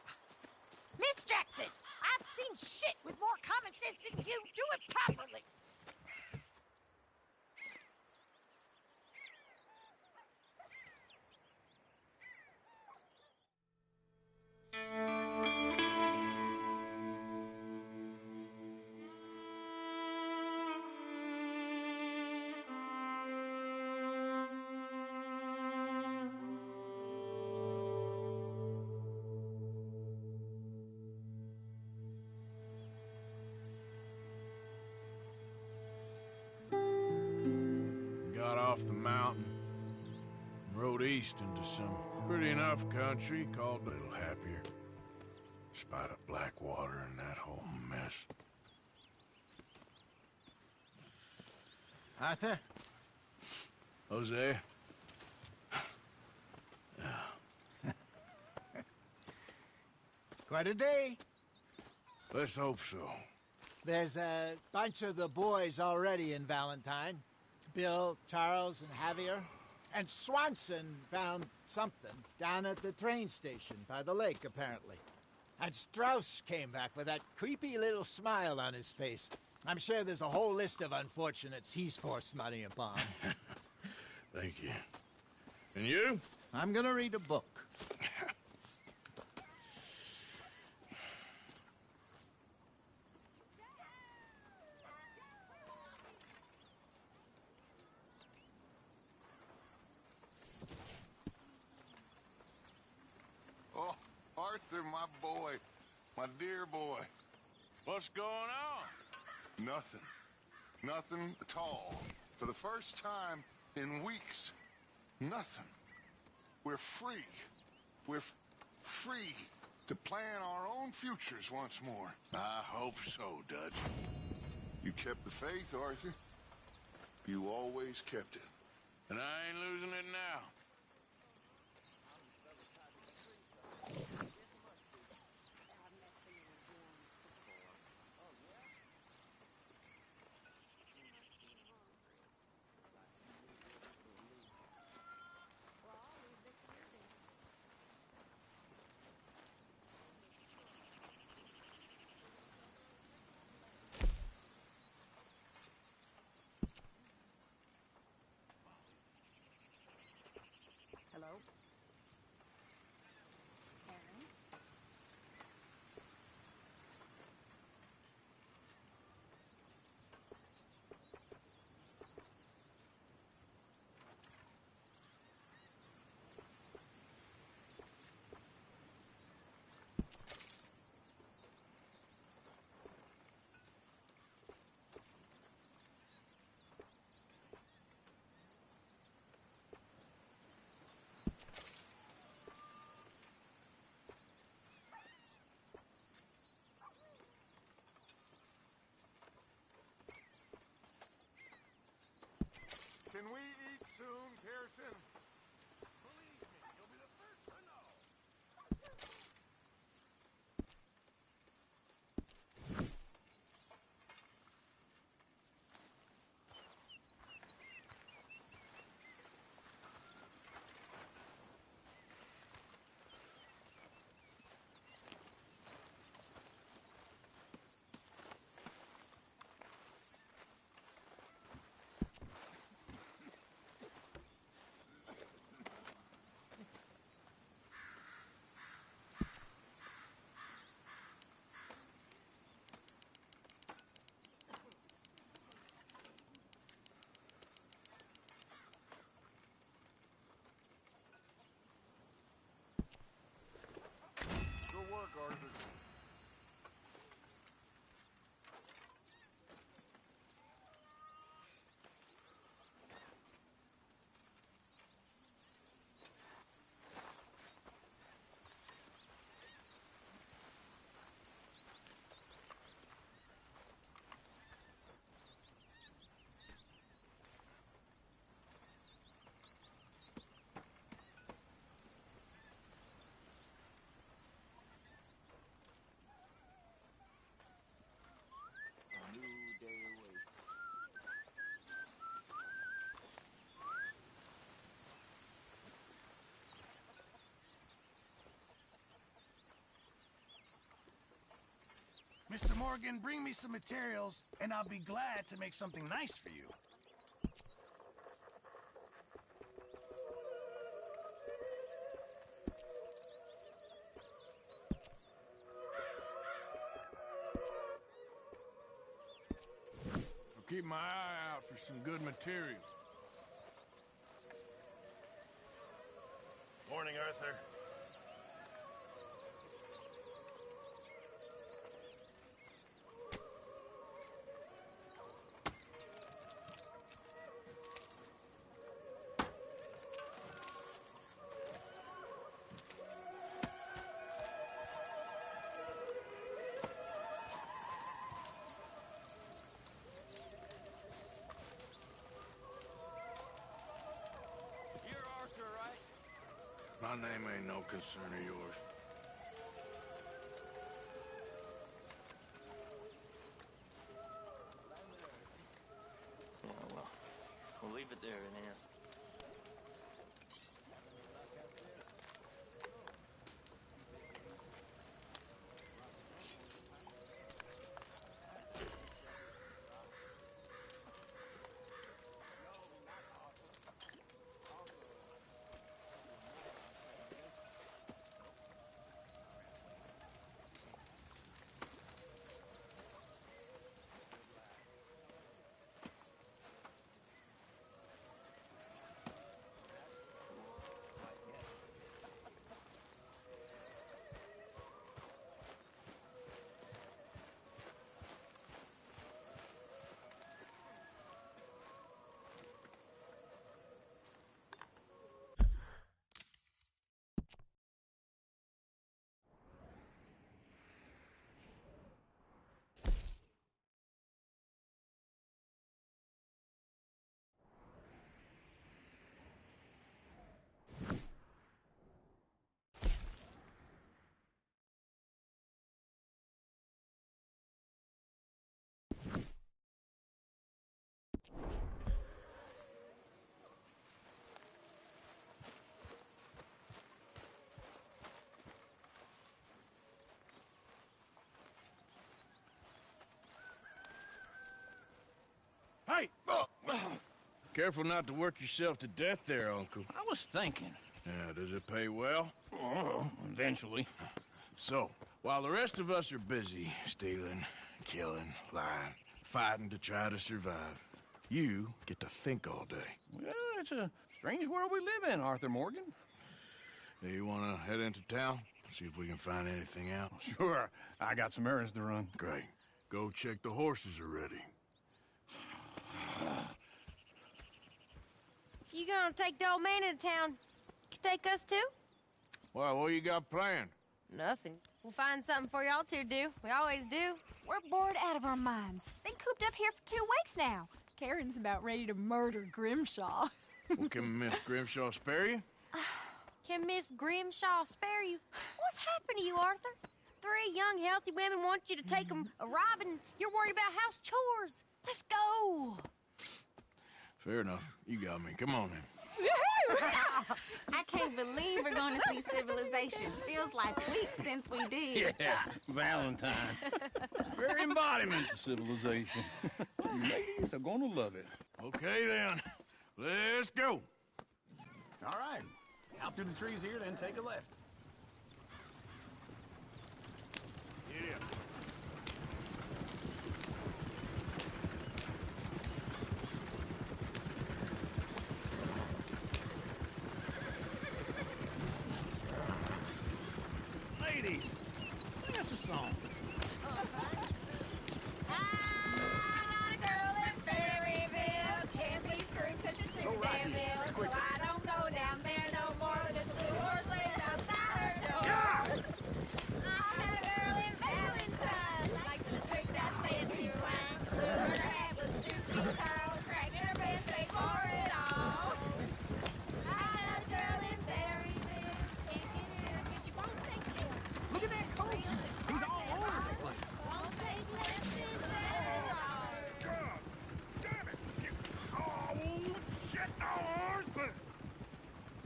Miss Jackson, I've seen shit with more common sense than you. Do it properly. Got off the mountain and rode east into some pretty enough country called a little happier. In spite of Blackwater and that whole mess. Arthur? Jose? Quite a day. Let's hope so. There's a bunch of the boys already in Valentine. Bill, Charles, and Javier. And Swanson found something down at the train station by the lake, apparently. And Strauss came back with that creepy little smile on his face. I'm sure there's a whole list of unfortunates he's forced money upon. Thank you. And you? I'm gonna read a book. Oh, Arthur, my boy. My dear boy. What's going on? Nothing. Nothing at all. For the first time in weeks. Nothing. We're free. Free to plan our own futures once more. I hope so, Dutch. You kept the faith, Arthur. You always kept it. And I ain't losing it now. Hello? Aaron? Can we eat soon, Pearson? Believe me, you'll be the first to know. Good work, Arthur. Mr. Morgan, bring me some materials, and I'll be glad to make something nice for you. I'll keep my eye out for some good materials. Morning, Arthur. You're Arthur, right? My name ain't no concern of yours. Yeah, well, we'll leave it there then. Hey! Careful not to work yourself to death there, Uncle. I was thinking. Yeah, does it pay well? Oh, eventually. So, while the rest of us are busy stealing, killing, lying, fighting to try to survive, you get to think all day. Well, it's a strange world we live in, Arthur Morgan. Hey, you want to head into town? See if we can find anything out? Sure. I got some errands to run. Great. Go check the horses are ready. You gonna take the old man into town? You take us too? Well, what you got planned? Nothing. We'll find something for y'all two to do. We always do. We're bored out of our minds. Been cooped up here for 2 weeks now. Karen's about ready to murder Grimshaw. Well, can Miss Grimshaw spare you? Can Miss Grimshaw spare you? What's happened to you, Arthur? 3 young, healthy women want you to take them a robbing. You're worried about house chores. Let's go. Fair enough. You got me. Come on then. I can't believe we're going to see civilization. Feels like weeks since we did. Yeah, Valentine. Very embodiment of civilization. Ladies are going to love it. Okay, then. Let's go. All right. Out through the trees here, then take a left. Yeah. Ladies, sing us a song. Look at that coach. He's all over the place.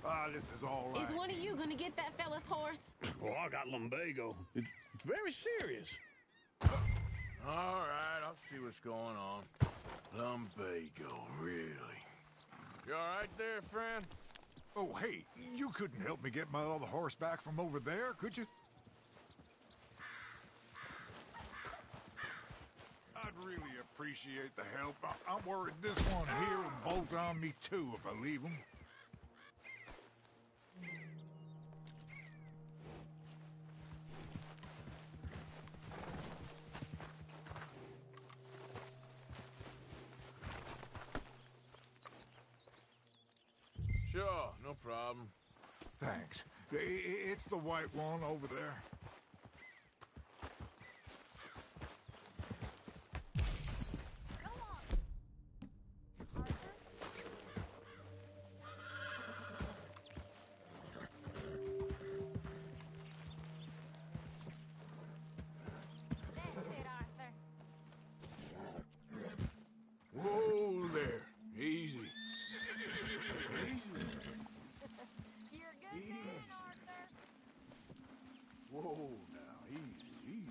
Ah, this is all right. Is one of you going to get that fella's horse? Well, I got lumbago. It's very serious. All right, I'll see what's going on. Lumbago, really? You all right there, friend? Oh, hey, you couldn't help me get my other horse back from over there, could you? I'd really appreciate the help. I'm worried this one here will bolt on me too if I leave him. Sure, no problem. Thanks. It's the white one over there. Whoa there. Easy. Easy. Easy. Whoa now, easy, easy.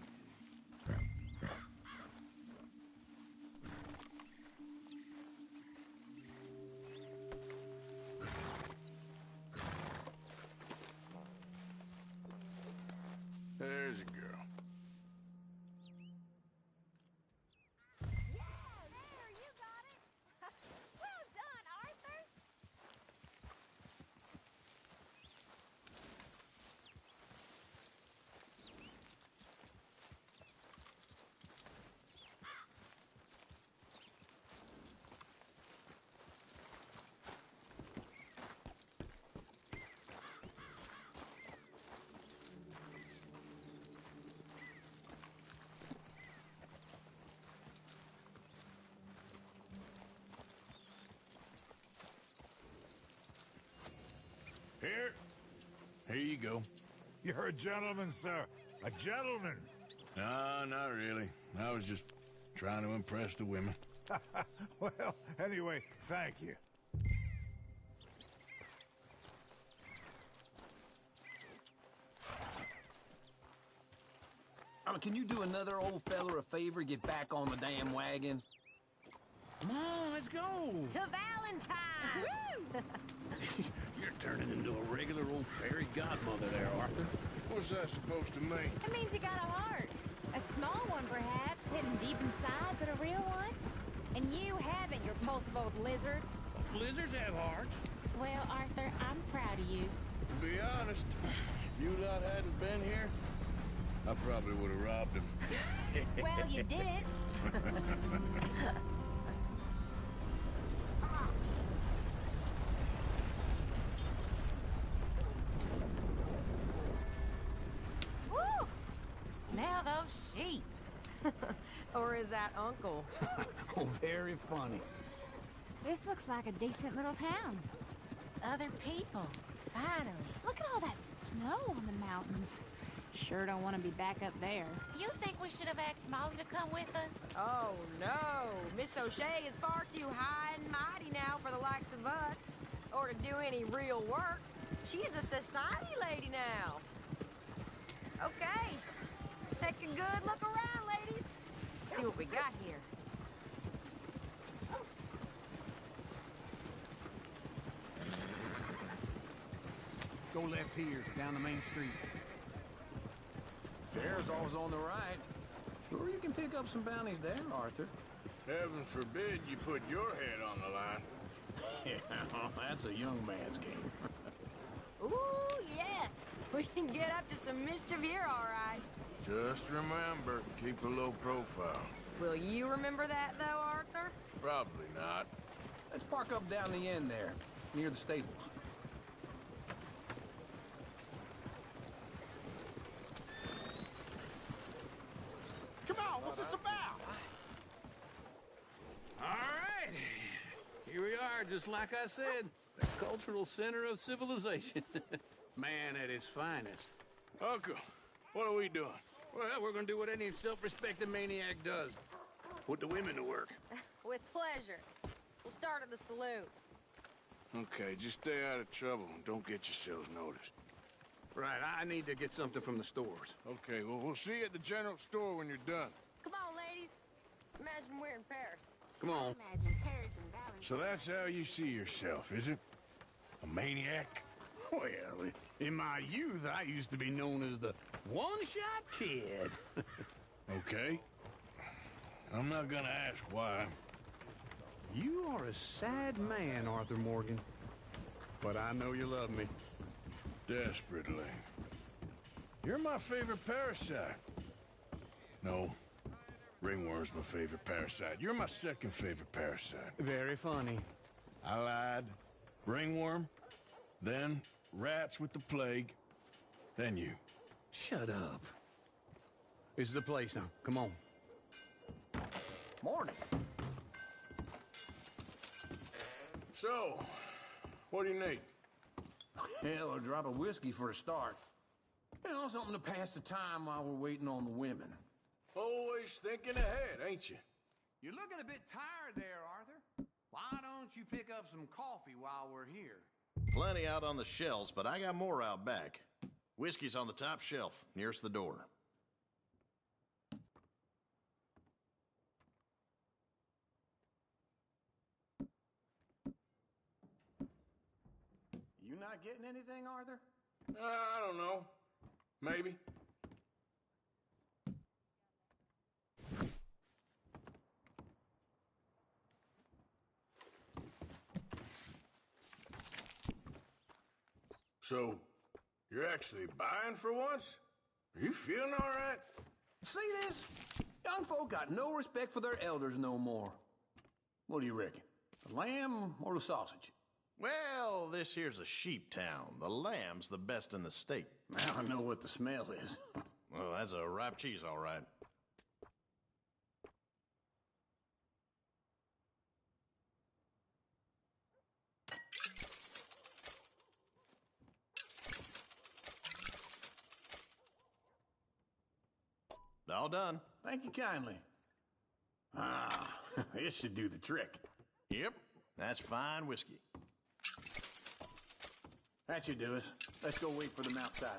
There's a girl. Here you go. You're a gentleman, sir. A gentleman. No, not really. I was just Trying to impress the women. Well, anyway, thank you. Can you do another old feller a favor, get back on the damn wagon? Come on, let's go. To Valentine! You're turning into a regular old fairy godmother there, Arthur. What's that supposed to mean? It means you got a heart. A small one, perhaps, hidden deep inside, but a real one. And you haven't, you repulsive old lizard. Lizards have hearts. Well, Arthur, I'm proud of you. To be honest, if you lot hadn't been here, I probably would have robbed him. Well, you didn't. Woo! Smell those sheep. Or is that Uncle? Oh, very funny. This looks like a decent little town. Other people. Finally. Look at all that snow on the mountains. Sure don't want to be back up there. You think we should have asked Molly to come with us? Oh, no. Miss O'Shea is far too high and mighty now for the likes of us. Or to do any real work. She's a society lady now. Okay. Take a good look around, ladies. See what we got here. Go left here, down the main street. Bear's always on the right. Sure you can pick up some bounties there, Arthur. Heaven forbid you put your head on the line. Yeah, that's a young man's game. Ooh, yes. We can get up to some mischief here, all right. Just remember, keep a low profile. Will you remember that, though, Arthur? Probably not. Let's park up down the end there, near the stables. Come on, what's this about? All right. Here we are, just like I said. The cultural center of civilization. Man at his finest. Uncle, what are we doing? Well, we're gonna do what any self-respecting maniac does. Put the women to work. With pleasure. We'll start at the saloon. Okay, just stay out of trouble and don't get yourselves noticed. Right, I need to get something from the stores. Okay, well, we'll see you at the general store when you're done. Come on, ladies. Imagine we're in Paris. Come on. Imagine Paris and Valentine. So that's how you see yourself, is it? A maniac? Well, in my youth, I used to be known as the one-shot kid. Okay. I'm not gonna ask why. You are a sad man, Arthur Morgan. But I know you love me. Desperately. You're my favorite parasite. No. Ringworm's my favorite parasite. You're my second favorite parasite. Very funny. I lied. Ringworm, then rats with the plague, then you. Shut up. This is the place now. Come on. Morning. So, what do you need? Hell, a drop of whiskey for a start. You know, something to pass the time while we're waiting on the women. Always thinking ahead, ain't you? You're looking a bit tired there, Arthur. Why don't you pick up some coffee while we're here? Plenty out on the shelves, but I got more out back. Whiskey's on the top shelf, nearest the door. You not getting anything, Arthur? I don't know. Maybe. So, you're actually buying for once? Are you feeling all right? See this? Young folk got no respect for their elders no more. What do you reckon? The lamb or the sausage? Well, this here's a sheep town. The lamb's the best in the state. Now I know what the smell is. Well, that's a ripe cheese, all right. All done. Thank you kindly. This should do the trick. Yep, that's fine whiskey. That should do us. Let's go wait for them outside.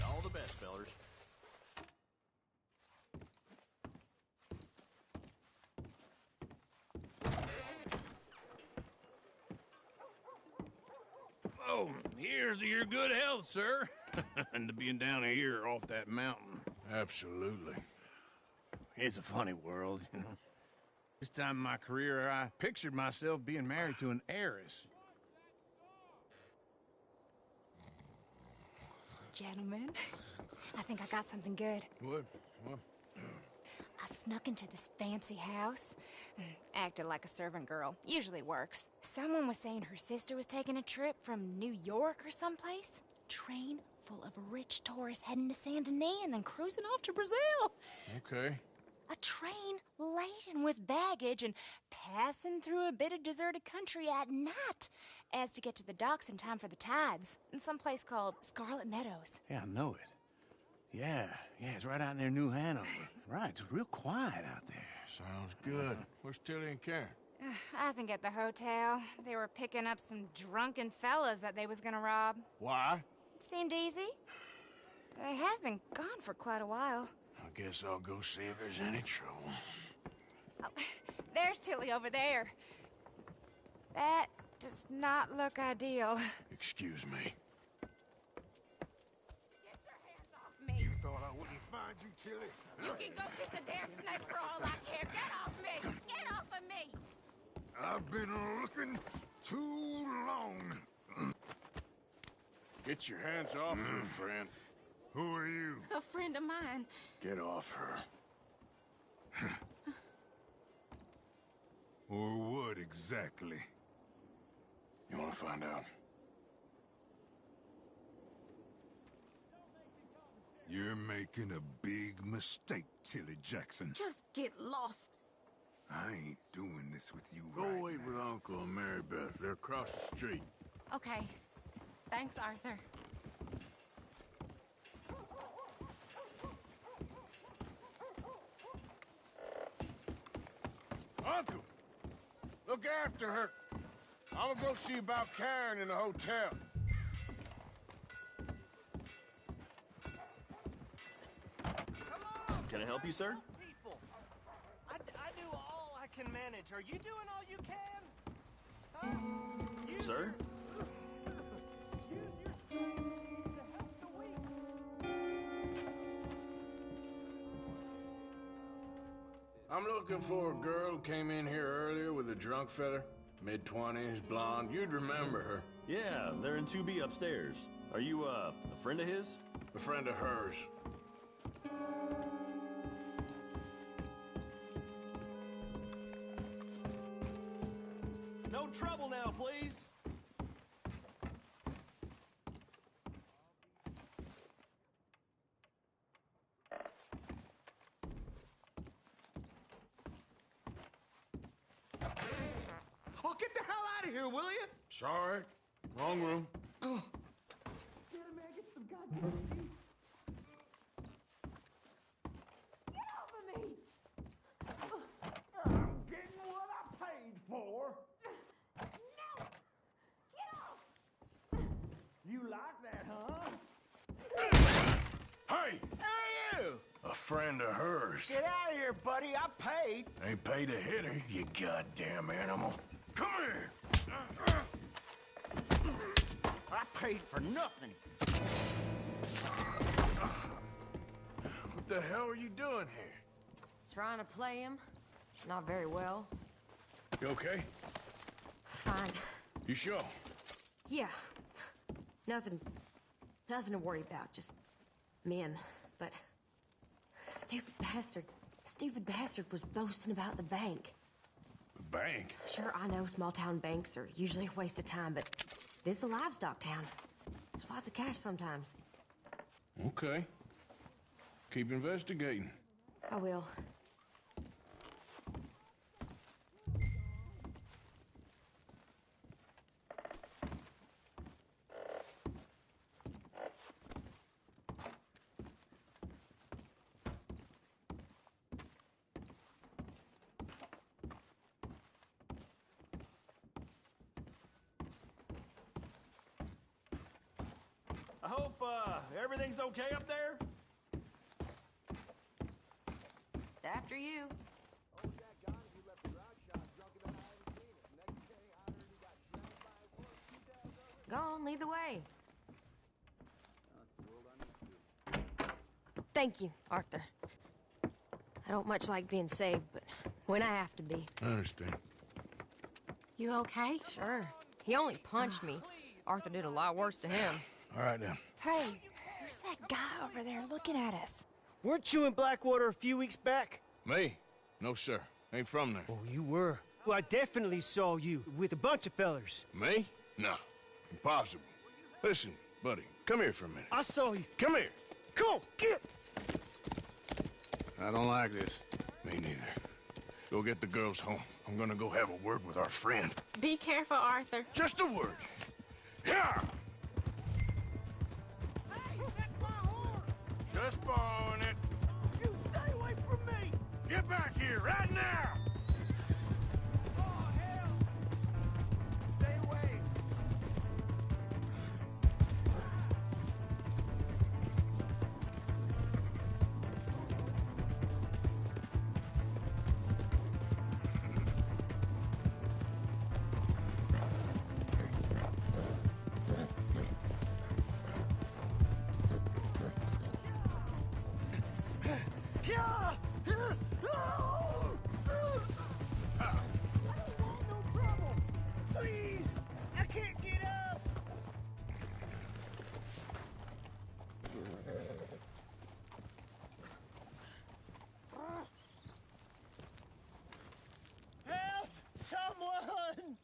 All the best, fellers. Oh, here's to your good health, sir. And to being down here off that mountain. Absolutely. It's a funny world, you know. This time in my career, I pictured myself being married to an heiress. Gentlemen, I think I got something good. What? What? I snuck into this fancy house, acted like a servant girl. Usually works. Someone was saying her sister was taking a trip from New York or someplace. Train full of rich tourists heading to Saint Denis and then cruising off to Brazil. Okay. A train laden with baggage and passing through a bit of deserted country at night as to get to the docks in time for the tides in some place called Scarlet Meadows. Yeah, I know it. Yeah, it's right out near New Hanover. Right, it's real quiet out there. Sounds good. Where's Tilly and Karen? I think at the hotel. They were picking up some drunken fellas that they was gonna rob. Why? It seemed easy. They have been gone for quite a while. I guess I'll go see if there's any trouble. Oh, there's Tilly over there. That does not look ideal. Excuse me. Get your hands off me. You thought I wouldn't find you, Tilly? You can go kiss a damn snake for all I care. Get off me! Get off of me! I've been looking too long. Get your hands off her, friend. Who are you? A friend of mine. Get off her. Or what exactly? You want to find out? You're making a big mistake, Tilly Jackson. Just get lost. I ain't doing this with you Go right wait now. with Uncle and Mary Beth. They're across the street. Okay. Thanks, Arthur. Uncle! Look after her. I'm gonna go see about Karen in the hotel. Can I help you, sir? People. I do all I can manage. Are you doing all you can? Sir? I'm looking for a girl who came in here earlier with a drunk fella. Mid-20s, blonde. You'd remember her. Yeah, they're in 2B upstairs. Are you, a friend of his? A friend of hers. No trouble now, please. Oh, get the hell out of here, will you? Sorry. Wrong room. Get him, man. Get some goddamn seat. Get off of me! I'm getting what I paid for. No! Get off! You like that, huh? Hey! Hey, you! A friend of hers. Get out of here, buddy. I paid. Ain't paid to hit her, you goddamn animal. Come here! I paid for nothing. What the hell are you doing here? Trying to play him? Not very well. You okay? Fine. You sure? Yeah. Nothing to worry about. Just men. But stupid bastard was boasting about the bank. The bank? Sure, I know small town banks are usually a waste of time, but this is a livestock town. There's lots of cash sometimes. Okay. Keep investigating. I will. I hope, everything's okay up there? After you. Go on, lead the way. Thank you, Arthur. I don't much like being saved, but when I have to be. I understand. You okay? Sure. He only punched me. Arthur did a lot worse to him. All right, then. Hey, who's that guy over there looking at us? Weren't you in Blackwater a few weeks back? Me? No, sir. Ain't from there. Oh, you were. Well, I definitely saw you with a bunch of fellers. Me? No. Impossible. Listen, buddy, come here for a minute. I saw you. Come here. Come on, get! I don't like this. Me neither. Go get the girls home. I'm gonna go have a word with our friend. Be careful, Arthur. Just a word. Yeah! Hey, that's my horse! Just borrowing it. You stay away from me! Get back here, right now! Oh, hell! Stay away! Yeah! I don't want no trouble! Please! I can't get up! Help! Someone!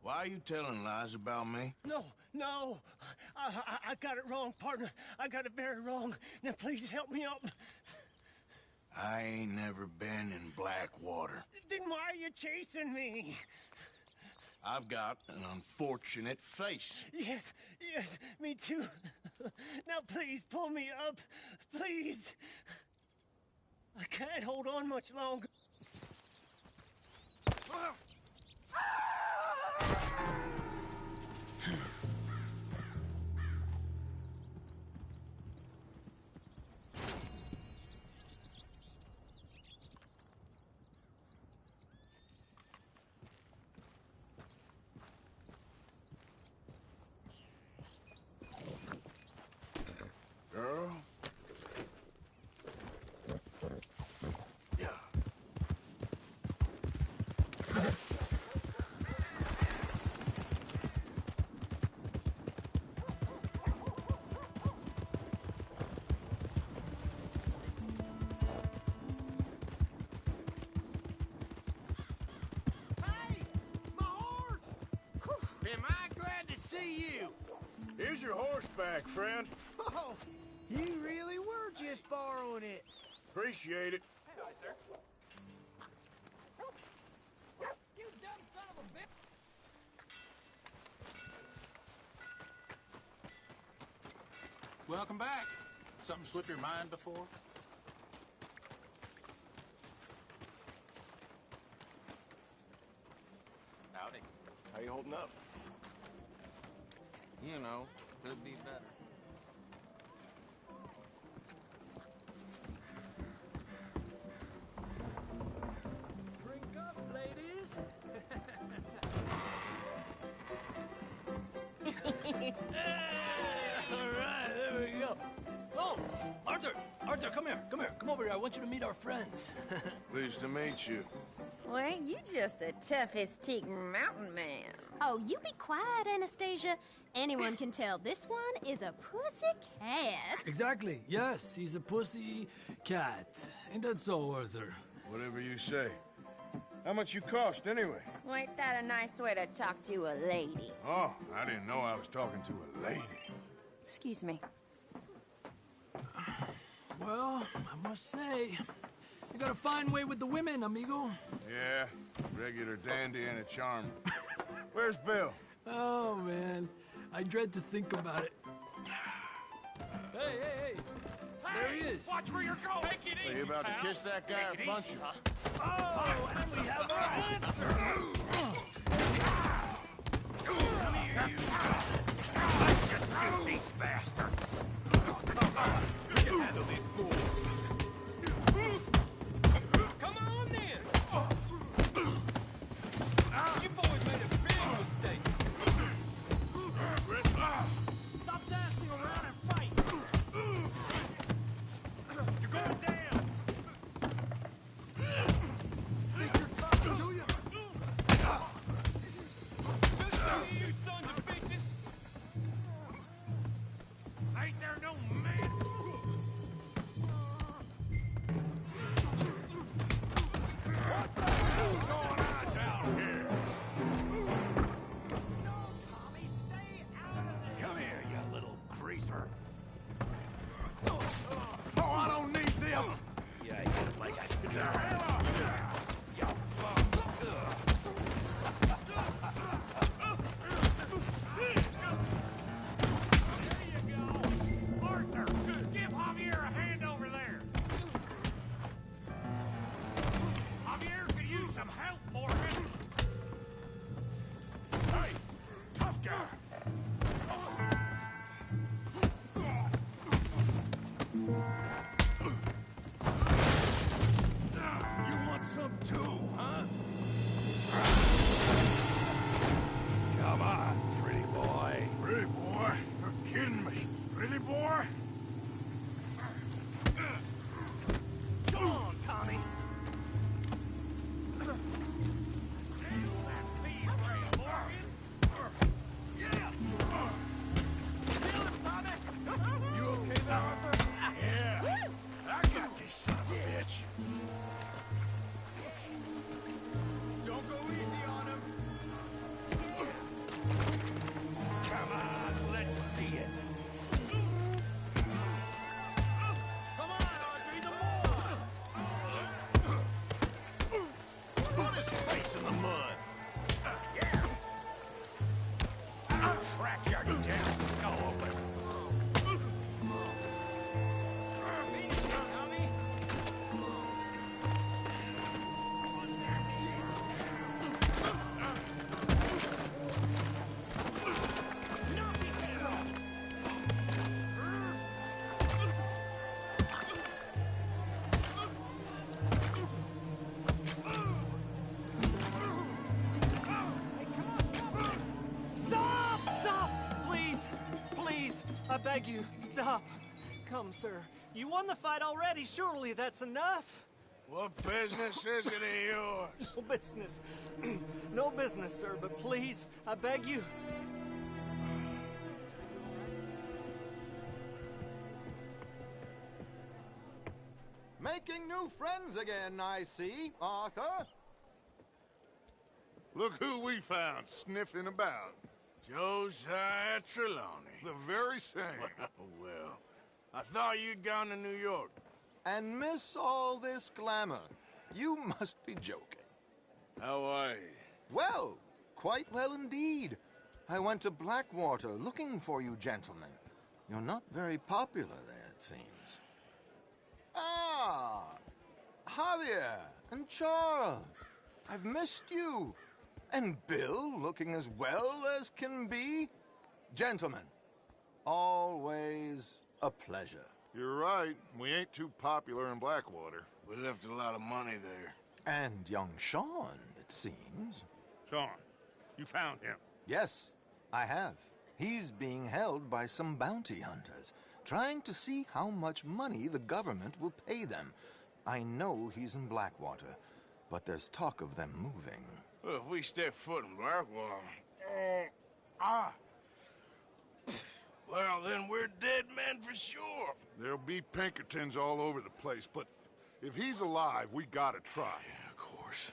Why are you telling lies about me? No. I got it wrong, partner. I got it very wrong. Now please help me up. I ain't never been in Blackwater. Then why are you chasing me? I've got an unfortunate face. Yes, me too. Now please pull me up. Please. I can't hold on much longer. Girl? Yeah. Hey! My horse! Am I glad to see you? Here's your horseback, friend. Oh, you really were just borrowing it. Appreciate it. Howdy, sir. You dumb son of a bitch! Welcome back. Something slip your mind before? Howdy. How you holding up? You know, could be better. Drink up, ladies. All right, there we go. Oh, Arthur, come here. Come over here. I want you to meet our friends. Pleased to meet you. Well, ain't you just a tough as teak mountain man? Oh, you be quiet, Anastasia. Anyone can tell this one is a pussy cat. Exactly. Yes, he's a pussy cat. Ain't that so, Arthur? Whatever you say. How much you cost, anyway? Well, ain't that a nice way to talk to a lady? Oh, I didn't know I was talking to a lady. Excuse me. Well, I must say, you got a fine way with the women, amigo. Yeah, regular dandy and a charm. Where's Bill? Oh, man. I dread to think about it. Hey! There he is. Watch where you're going. Take it easy, Are you about pal. to kiss that guy or punch him? Oh, and we have our answer. Come here, you. Just shoot these bastards. We can handle these fools. Come on, then. You boys made a big mistake. Stop dancing around and fight. You're going down. Think you're tough, do you? Listen, you sons of bitches. Ain't there no man? the hell off there! Arthur, give Javier a hand over there. Javier could use some help, Morgan. Hey, tough guy! You want some too, huh? Come on, pretty boy. Pretty boy? You're kidding me. Pretty boy? Come on, Tommy. You okay there, Arthur? Yeah. I got this son of a bitch. Don't go easy on him. Come on, let's see it. Come on, Audrey, the more. Put his face in the mud. Yeah. I'll crack your damn skull open. Stop! Stop! Please! Please! I beg you, stop. Come, sir. You won the fight already. Surely that's enough. What business is it of yours? No business. No business, sir, but please, I beg you. Making new friends again, I see, Arthur. Look who we found sniffing about. Josiah Trelawney. The very same. Well, I thought you'd gone to New York. And miss all this glamour. You must be joking. How are you? Well, quite well indeed. I went to Blackwater looking for you gentlemen. You're not very popular there, it seems. Ah! Javier and Charles. I've missed you. And Bill looking as well as can be. Gentlemen, always a pleasure. You're right. We ain't too popular in Blackwater. We left a lot of money there. And young Sean, it seems. Sean, you found him. Yes, I have. He's being held by some bounty hunters, trying to see how much money the government will pay them. I know he's in Blackwater, but there's talk of them moving. Well, if we step foot in Blackwater... Well, then we're dead men for sure. There'll be Pinkertons all over the place, but if he's alive, we gotta try. Yeah, of course.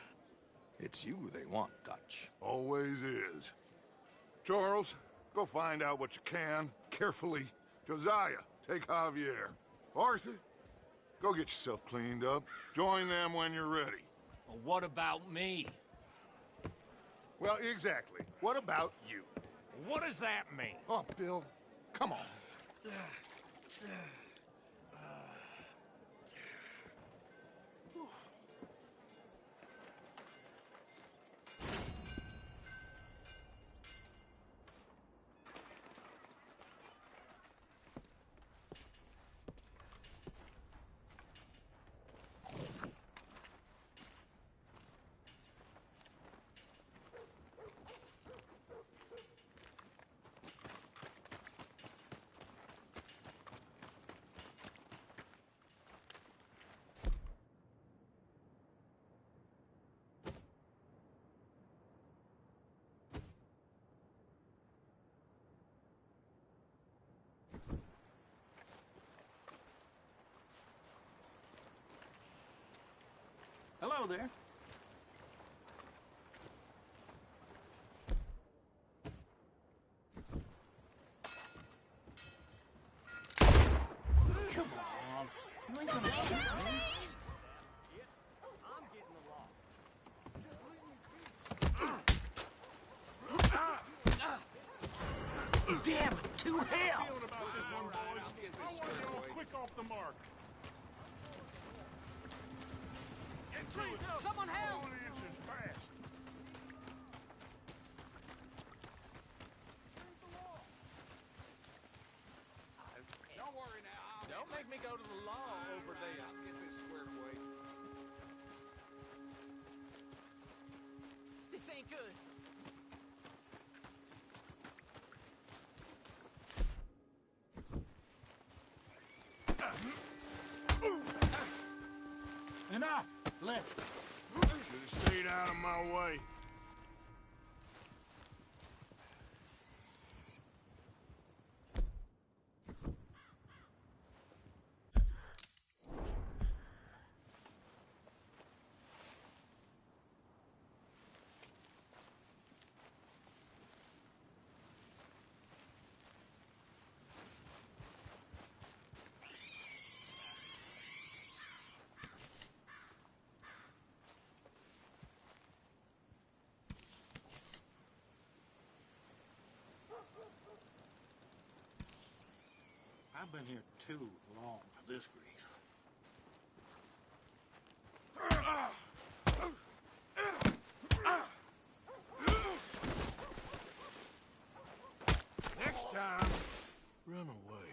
It's you they want, Dutch. Always is. Charles, go find out what you can, carefully. Josiah, take Javier. Arthur, go get yourself cleaned up. Join them when you're ready. Well, what about me? Well, exactly. What about you? What does that mean? Oh, Bill, come on. Hello there. Come on. Leave him alone. Someone help! All answers fast. Don't worry now. Don't make me go to the law over there. I'll get this squared away. This ain't good. Enough! Let's. Should've stayed out of my way. I've been here too long for this grief. Next time, run away.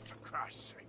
For Christ's sake.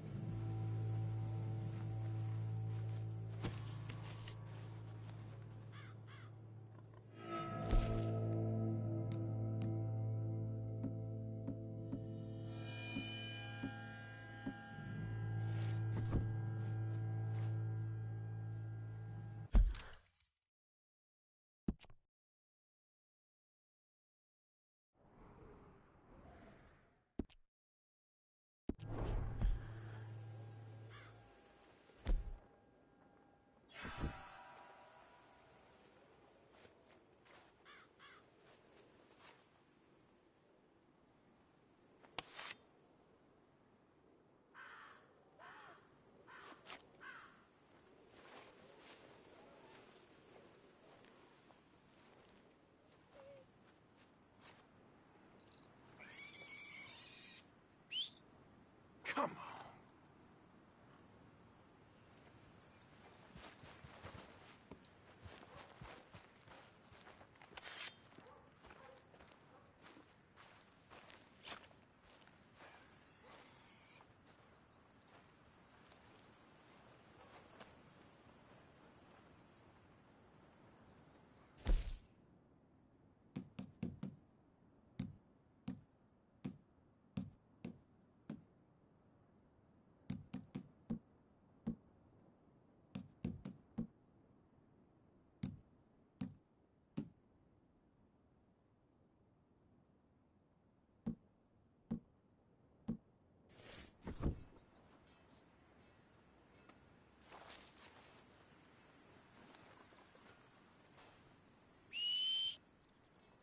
Come on.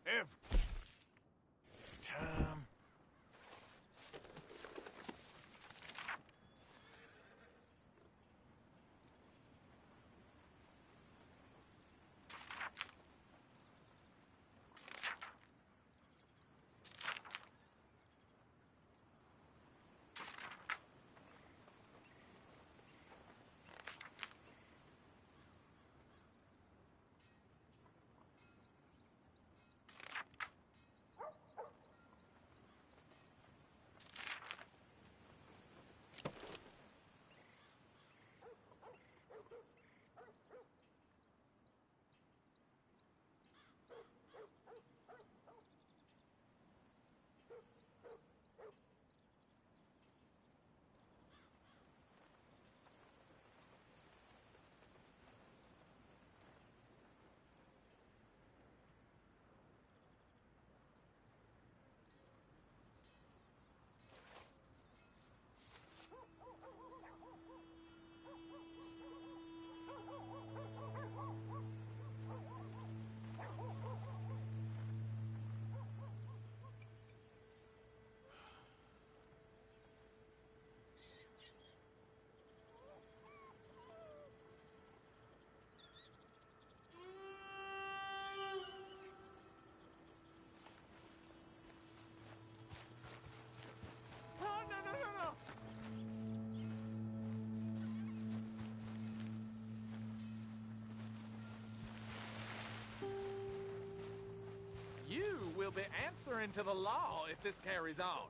Every time. we'll be answering to the law if this carries on.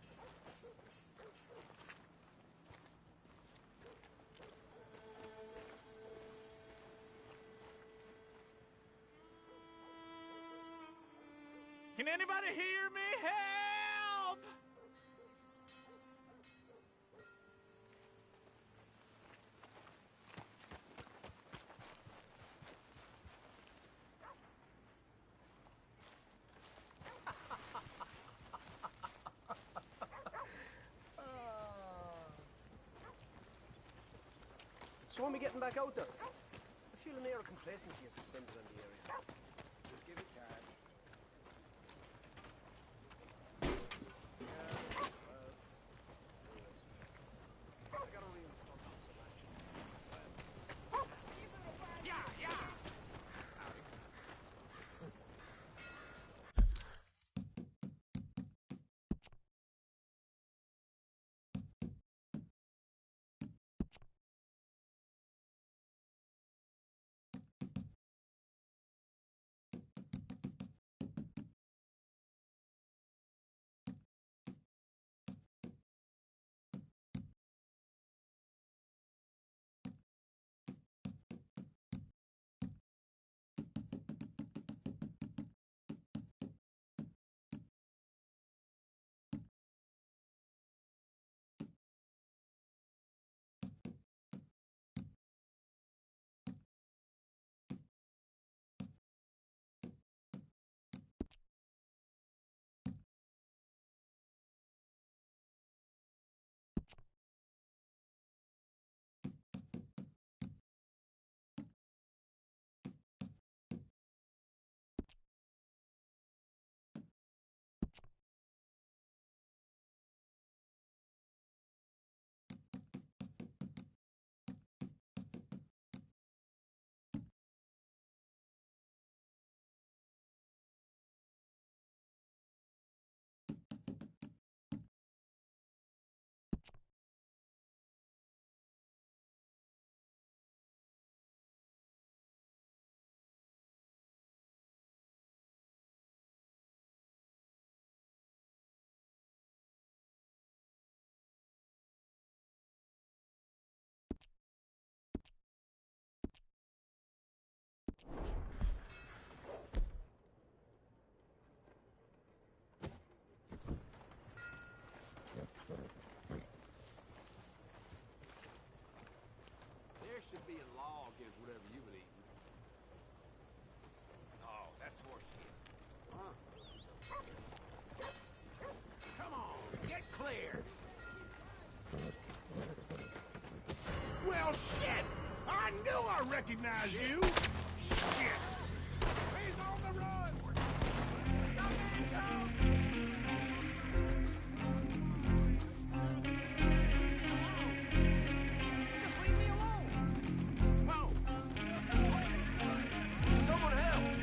Can anybody hear me? Help! So when we getting back out there? I feel an air of complacency has descended on the area. Just give it time. There should be a law against whatever you've been eating. Oh, that's horse shit. Come on, get clear. Well, shit! I knew I recognized you! Shit! He's on the run! The man comes! Just leave me alone. Oh. Someone help!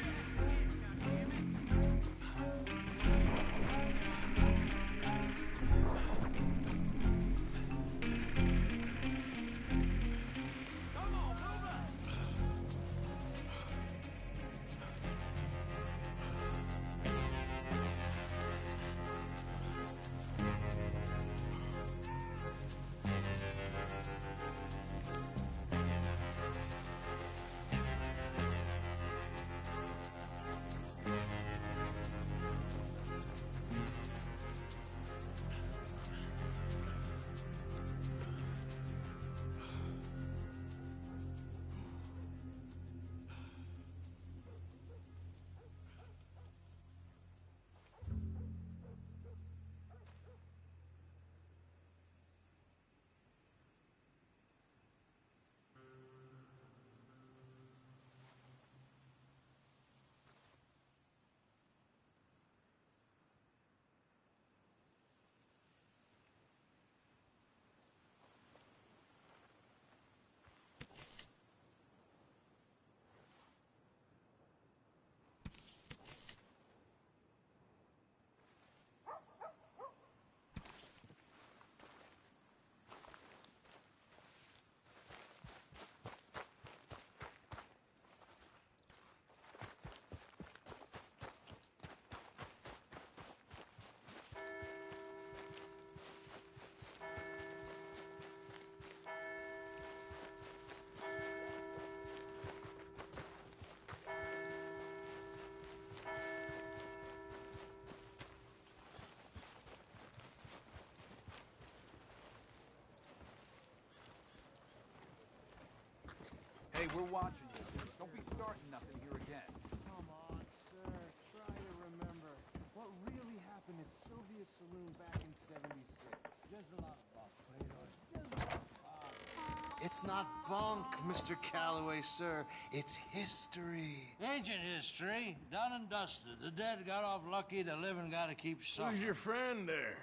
Come on, move up. Hey, we're watching you. Don't be starting nothing here again. Come on, sir. Try to remember what really happened at Sylvia's Saloon back in '76. There's a lot of bunk, Plato. There's a lot of bunk. It's not bunk, Mr. Calloway, sir. It's history. Ancient history, done and dusted. The dead got off lucky, the living gotta keep suffering. Who's your friend there?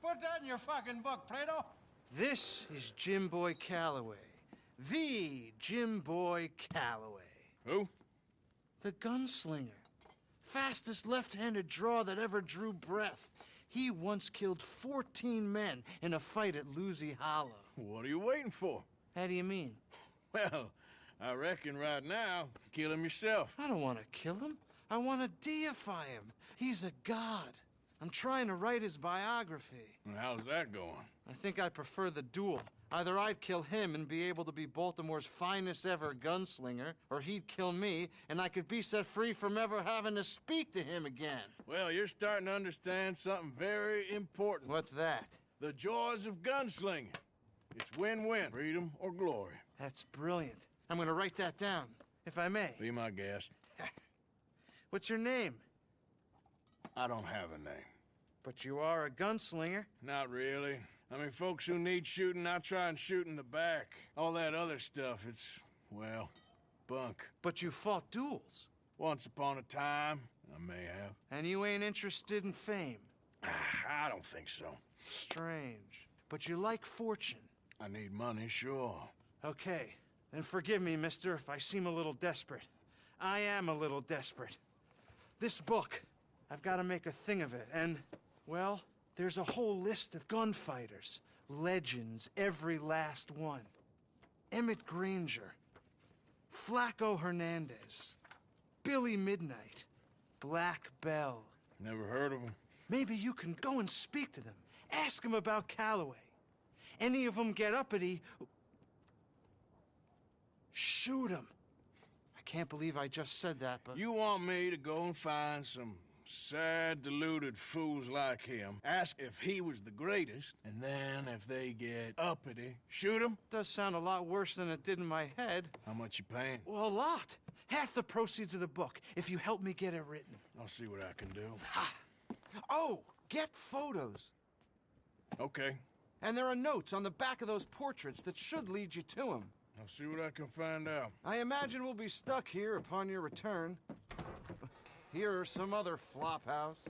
Put that in your fucking book, Plato. This is Jim Boy Calloway. The Jim Boy Calloway. Who? The gunslinger. Fastest left-handed draw that ever drew breath. He once killed 14 men in a fight at Lucy Hollow. What are you waiting for? How do you mean? Well, I reckon right now, kill him yourself. I don't want to kill him. I want to deify him. He's a god. I'm trying to write his biography. And how's that going? I think I prefer the duel. Either I'd kill him and be able to be Baltimore's finest ever gunslinger, or he'd kill me and I could be set free from ever having to speak to him again. Well, you're starting to understand something very important. What's that? The joys of gunslinging. It's win-win, freedom or glory. That's brilliant. I'm gonna write that down, if I may. Be my guest. What's your name? I don't have a name. But you are a gunslinger. Not really. I mean, folks who need shooting, I try and shoot in the back. All that other stuff, it's, well, bunk. But you fought duels. Once upon a time, I may have. And you ain't interested in fame. I don't think so. Strange. But you like fortune. I need money, sure. Okay. Then forgive me, mister, if I seem a little desperate. I am a little desperate. This book, I've got to make a thing of it, and, well, there's a whole list of gunfighters. Legends, every last one. Emmett Granger. Flaco Hernandez. Billy Midnight. Black Bell. Never heard of him. Maybe you can go and speak to them. Ask them about Calloway. Any of them get uppity, shoot them. I can't believe I just said that, but... You want me to go and find some sad, deluded fools like him, ask if he was the greatest, and then if they get uppity, shoot him? Does sound a lot worse than it did in my head. How much you paying? Well, a lot. Half the proceeds of the book, if you help me get it written. I'll see what I can do. Ha! Oh, get photos. Okay. And there are notes on the back of those portraits that should lead you to him. I'll see what I can find out. I imagine we'll be stuck here upon your return. Here or some other flop house.